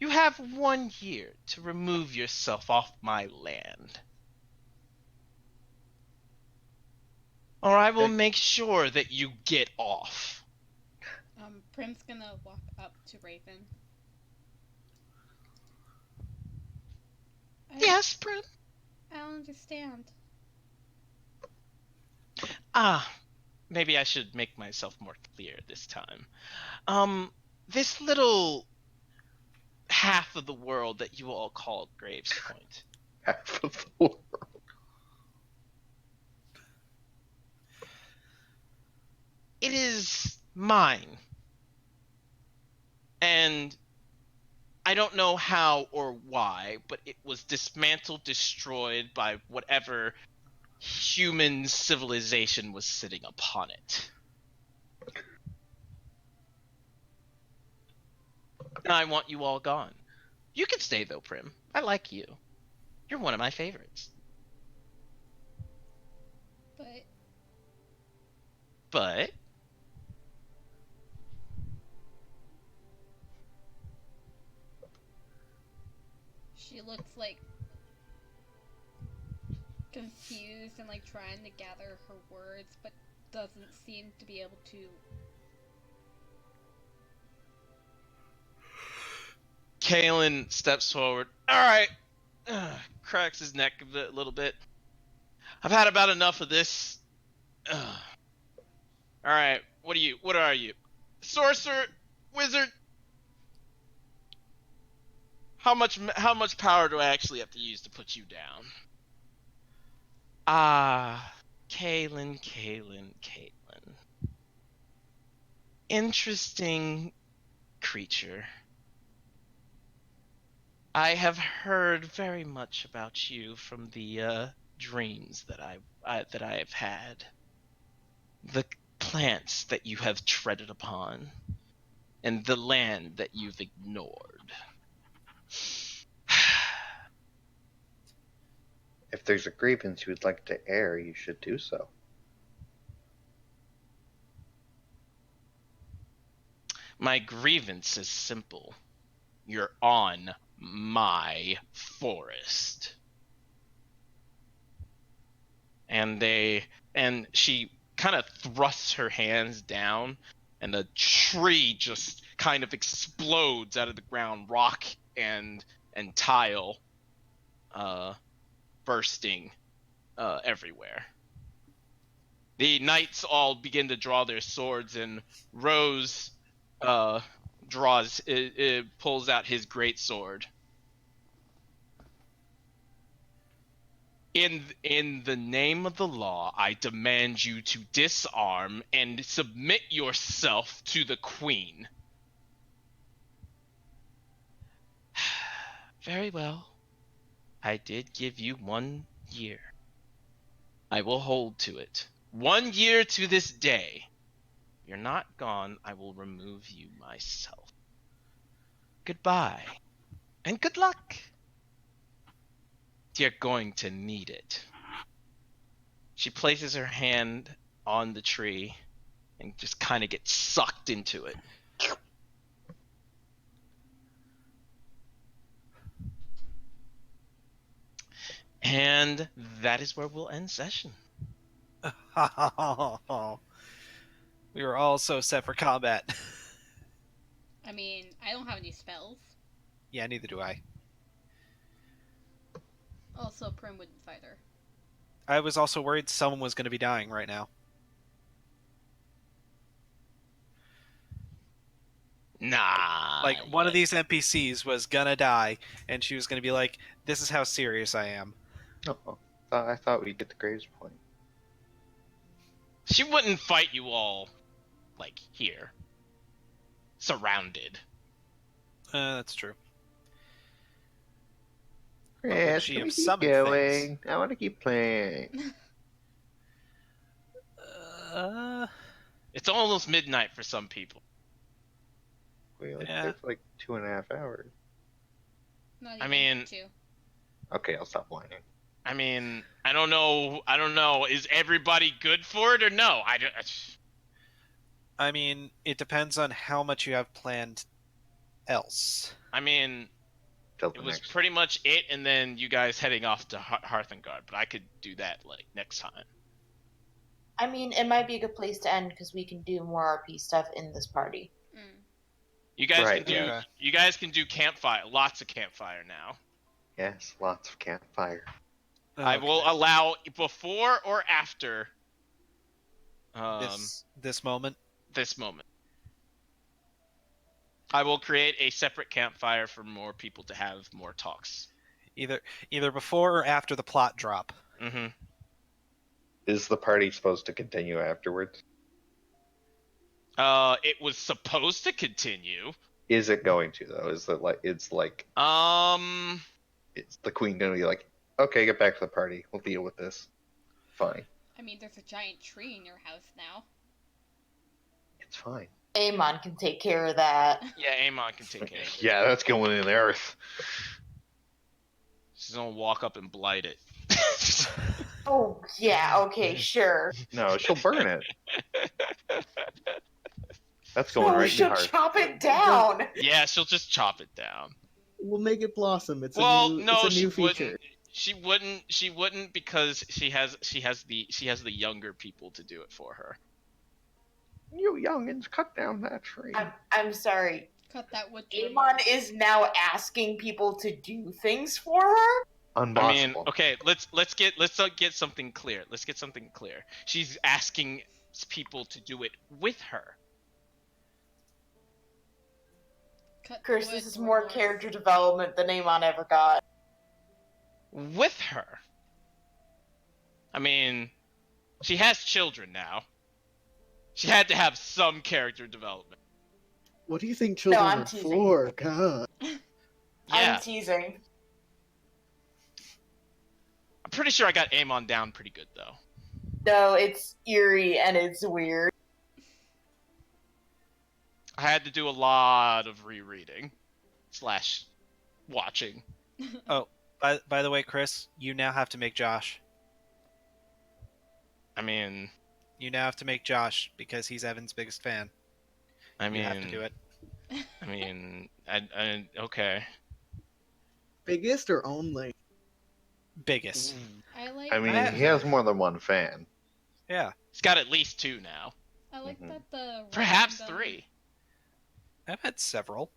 You have 1 year to remove yourself off my land. Or I will make sure that you get off. Prim's gonna walk up to Raven. Yes, Prim? I don't understand. Maybe I should make myself more clear this time. This little half of the world that you all call Graves Point. Half of the world. It is mine. And I don't know how or why, but it was dismantled, destroyed by whatever human civilization was sitting upon it. And I want you all gone. You can stay though, Prim. I like you. You're one of my favorites. But she looks like confused and like trying to gather her words, but doesn't seem to be able to. Kalen steps forward. All right. Cracks his neck a little bit. I've had about enough of this. All right. What are you? Sorcerer? Wizard? How much power do I actually have to use to put you down? Kalen. Interesting creature. I have heard very much about you from the dreams that I have had. The plants that you have treaded upon, and the land that you've ignored. If there's a grievance you would like to air, you should do so. My grievance is simple. You're on my forest. And she kind of thrusts her hands down, and the tree just kind of explodes out of the ground, rock and tile bursting everywhere. The knights all begin to draw their swords, and Rose pulls out his great sword. In the name of the law, I demand you to disarm and submit yourself to the queen. Very well. I did give you 1 year. I will hold to it. 1 year to this day. If you're not gone, I will remove you myself. Goodbye. And good luck. You're going to need it. She places her hand on the tree and just kind of gets sucked into it. And that is where we'll end session. We were all so set for combat. I mean, I don't have any spells. Yeah, neither do I. Also, Prim wouldn't fight her. I was also worried someone was going to be dying right now. Nah. Like, one of these NPCs was gonna die, and she was gonna be like, this is how serious I am. Oh, I thought we'd get the Graves point. She wouldn't fight you all, like, here. Surrounded. That's true. Yes, she can we have keep summoned going? I want to keep playing. It's almost midnight for some people. We only Yeah. played for like 2.5 hours. Not I even mean- 2. Okay, I'll stop whining. I mean, I don't know. Is everybody good for it or no? I mean, it depends on how much you have planned else. I mean, Till it the was next. pretty much it, and then you guys heading off to Hearthengard, but I could do that, like, next time. I mean, it might be a good place to end because we can do more RP stuff in this party. Mm. You guys Right, can do yeah. you guys can do campfire, lots of campfire now. Yes, lots of campfire. I will Okay. allow before or after this moment. this moment. I will create a separate campfire for more people to have more talks. Either before or after the plot drop. Mm-hmm. Is the party supposed to continue afterwards? It was supposed to continue. Is it going to though? Is it like it's the queen gonna be like, okay, get back to the party. We'll deal with this. Fine. I mean, there's a giant tree in your house now. It's fine. Amon can take care of that. Yeah, Amon can take care of it. Yeah, that's going in the earth. She's gonna walk up and blight it. Oh, yeah, okay, sure. No, she'll burn it. That's going Oh, right in the she'll heart. chop it down. Yeah, she'll just chop it down. We'll make it blossom. It's Well, a new, no, it's a she new feature. wouldn't. She wouldn't because she has the younger people to do it for her. You youngins, cut down that tree. I'm sorry. Cut that wood. to Amon remove. is now asking people to do things for her? Unbossable. I mean, okay, let's get something clear. Let's get something clear. She's asking people to do it with her. Cut Chris, wood this is to more remove. character development than Amon ever got. With her. I mean, she has children now. She had to have some character development. What do you think children I'm are teasing. for? God. Yeah, I'm teasing. I'm pretty sure I got Amon down pretty good though. No, it's eerie and it's weird. I had to do a lot of rereading / watching. By the way, Chris, you now have to make Josh. I mean, You now have to make Josh because he's Evan's biggest fan. You have to do it. Okay. Biggest or only? Biggest. I like. I mean, I- he has more than one fan. Yeah. He's got at least 2 now. I like Mhm. that the Perhaps random- 3. I've had several.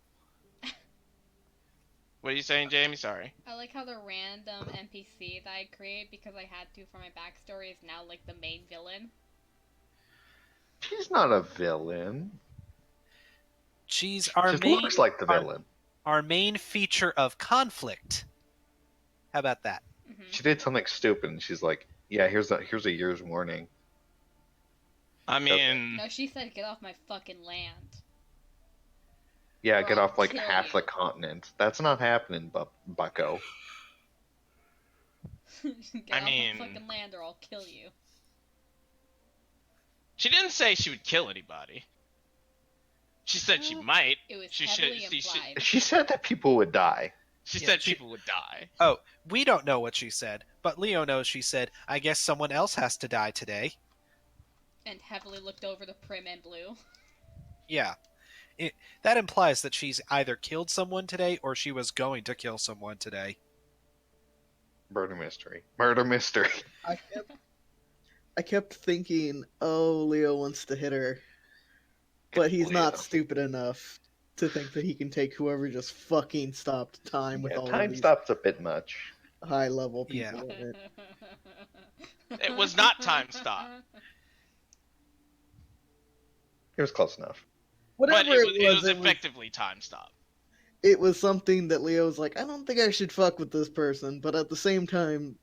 What are you saying, Jamie? Sorry. I like how the random NPC that I create because I had to for my backstory is now like the main villain. She's not a villain. She's She our just main looks like the villain. our main feature of conflict. How about that? Hmm She did something stupid, and she's like, "Yeah, here's a year's warning." I mean, No, she said, "Get off my fucking land." Yeah, Or get I'll off like kill half you. the continent. That's not happening, Bucko. Get I off mean- my fucking land, or I'll kill you. she didn't say she would kill anybody. She said she Well, might. It was She heavily should- she should- implied. She said that people would die. She Yeah, said she- people would die. Oh, we don't know what she said, but Leo knows she said, I guess someone else has to die today. And heavily looked over the prim and blue. Yeah. That implies that she's either killed someone today or she was going to kill someone today. Murder mystery. Murder mystery. I kept thinking, oh, Leo wants to hit her, but he's not Leo. stupid enough to think that he can take whoever just fucking stopped time with Yeah, all time of these stop's a bit much. high level Yeah. people in it. It was not time stop. It was close enough. Whatever But it was it effectively time stop. it was something that Leo's like, I don't think I should fuck with this person, but at the same time,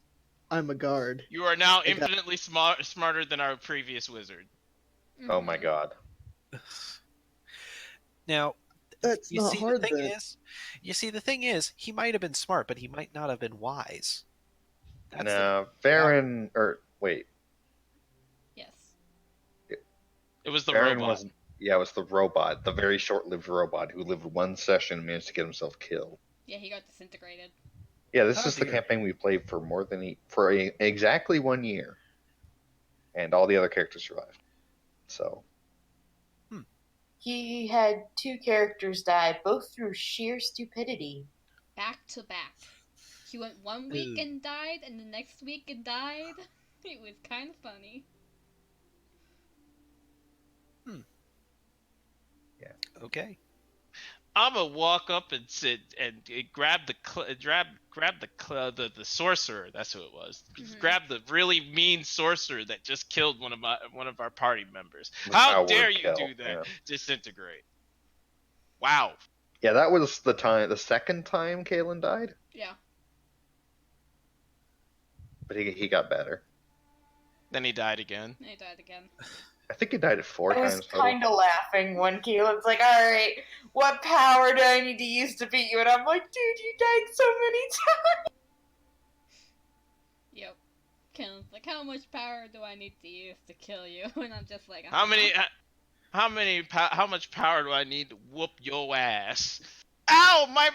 I'm a guard. You are now I got- infinitely smarter than our previous wizard. Oh my Mhm. god. Now, That's you not see, hard the thing then. is, he might have been smart, but he might not have been wise. That's the- No, Varen, or wait, Yes. It was the Varen robot. wasn't. Yeah, it was the robot, the very short-lived robot who lived one session and managed to get himself killed. Yeah, he got disintegrated. Yeah, this Oh, is the dear. campaign we played for exactly 1 year, and all the other characters survived. So He had 2 characters die, both through sheer stupidity. Back to back. He went 1 week Ew. and died, and the next week and died. It was kind of funny. Okay. I'ma walk up and sit and grab the sorcerer. That's who it was. Mhm. Grab the really mean sorcerer that just killed one of our party members. The How coward dare you kill, do that? yeah. Disintegrate. Wow. yeah, that was the second time Kalen died, Yeah. but he got better. Then he died again. And he died again. I think he died 4 I was times total. kind of laughing when Caleb's like, alright, what power do I need to use to beat you? And I'm like, dude, you died so many times. Yep. Killen's like, how much power do I need to use to kill you? And I'm just like, How many? How much power do I need to whoop your ass? Ow, my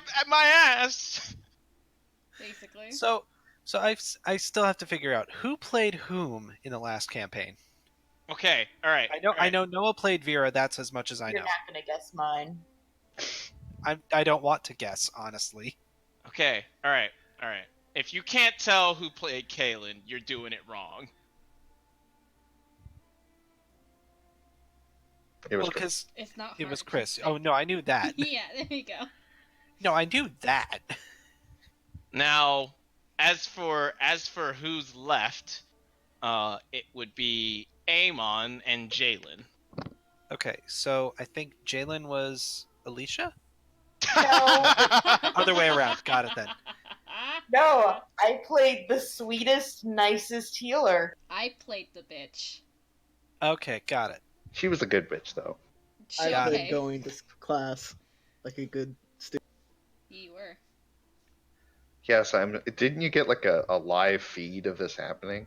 ass! Basically. So I still have to figure out who played whom in the last campaign. Okay, all right. I know Noah played Vera. That's as much as I You're know. not gonna guess mine. I don't want to guess, honestly. Okay, all right. If you can't tell who played Kalen, you're doing it wrong. It was Well, great. because It's not hard. it was just Chris. think. Oh no, I knew that. Yeah, there you go. No, I knew that. Now, as for who's left, it would be Amon and Jalen. Okay, so I think Jalen was Alicia. No. Other way around. Got it then. No, I played the sweetest, nicest healer. I played the bitch. Okay, got it. She was a good bitch, though. I Got played Okay. going to class like a good student. You were. Yes, Didn't you get like a live feed of this happening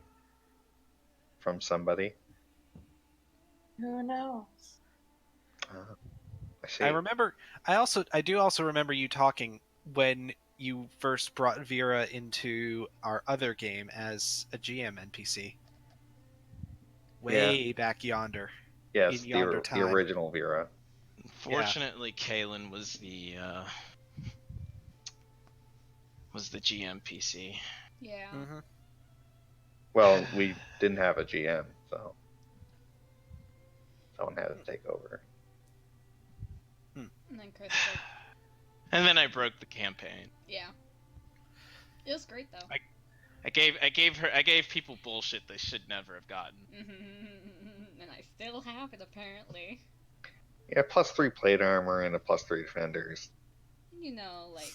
from somebody? Who knows? I see. I remember. I do also remember you talking when you first brought Vera into our other game as a GM NPC. Way back yonder. Yes, In yonder the time. original Vera. Fortunately, Kalen was the GM PC. Yeah. Mm-hmm. Well, we didn't have a GM, so someone had to take over. And then Chris like, And then I broke the campaign. yeah. It was great though. I gave people bullshit they should never have gotten. And I still have it apparently. Yeah, +3 plate armor and a +3 defenders. You know, like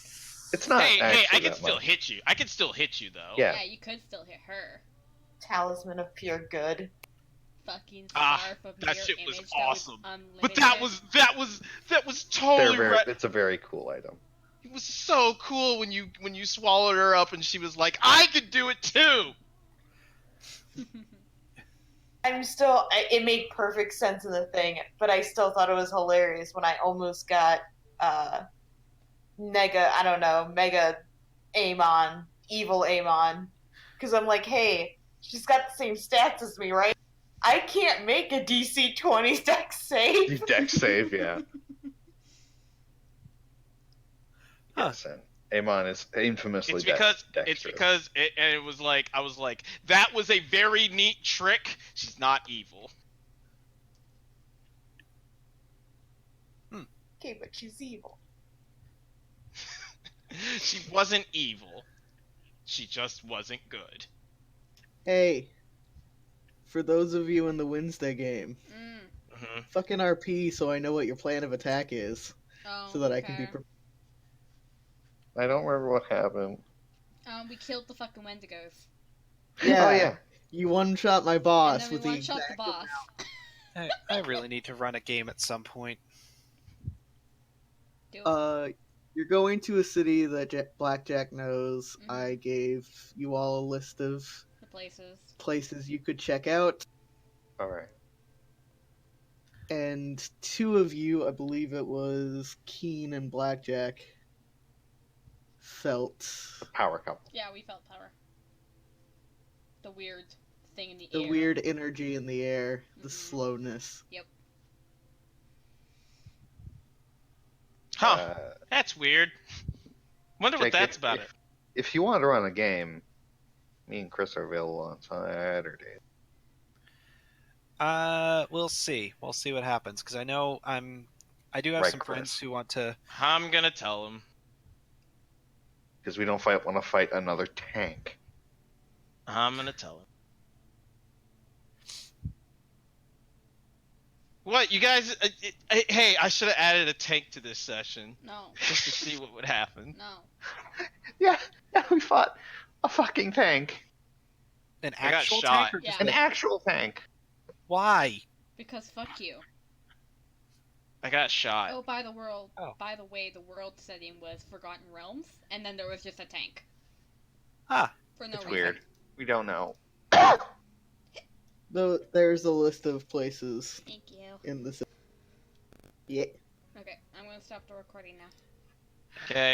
It's not. Hey, I actually can that still much. hit you. I can still hit you though. Yeah. yeah, you could still hit her. Talisman of pure good. Fucking Ah, scarf of that mirror shit was image awesome. That was But unlimited. that was totally right. It's a very cool item. It was so cool when you swallowed her up and she was like, I could do it too. It made perfect sense in the thing, but I still thought it was hilarious when I almost got Mega Amon, evil Amon. Because I'm like, hey, she's got the same stats as me, right? I can't make a DC 20 dex save. Dex save, yeah. Huh. Yes, and Amon is infamously It's dexterous. because it was like I was like, that was a very neat trick. She's not evil. Okay, but she's evil. She wasn't evil. She just wasn't good. Hey, for those of you in the Wednesday game, hmm fucking RP so I know what your plan of attack is, Oh, so that I can be okay. prepared. I don't remember what happened. We killed the fucking Wendigos. Yeah. Oh yeah. You one-shot my And boss then we with the one-shot the exact boss. I really need to run a game at some point. Do it. You're going to a city that Blackjack knows. Mhm. I gave you all a list of The places. places you could check out, All right. and two of you, I believe it was Keen and Blackjack, felt Power couple. Yeah, we felt power. The weird thing in the the air. weird energy in the air, the Mhm. slowness. Huh. That's weird. Wonder what Jake, that's about. If you want to run a game, me and Chris are available on Saturday. We'll see. We'll see what happens because I know I do have Right, some Chris. friends who want to. I'm gonna tell him. Because we don't want to fight another tank. I'm gonna tell him. What, you guys? Hey, I should have added a tank to this session No. just to see what would happen. No. Yeah, we fought a fucking tank. An I got actual shot. tank or just Yeah. An actual tank. why? Because fuck you. I got shot. Oh, by the way, the world setting was Forgotten Realms, and then there was just a tank. Ah, For no It's reason. weird. We don't know. Though there's a list of places Thank you. in the city. Yeah. Okay, I'm gonna stop the recording now. Okay.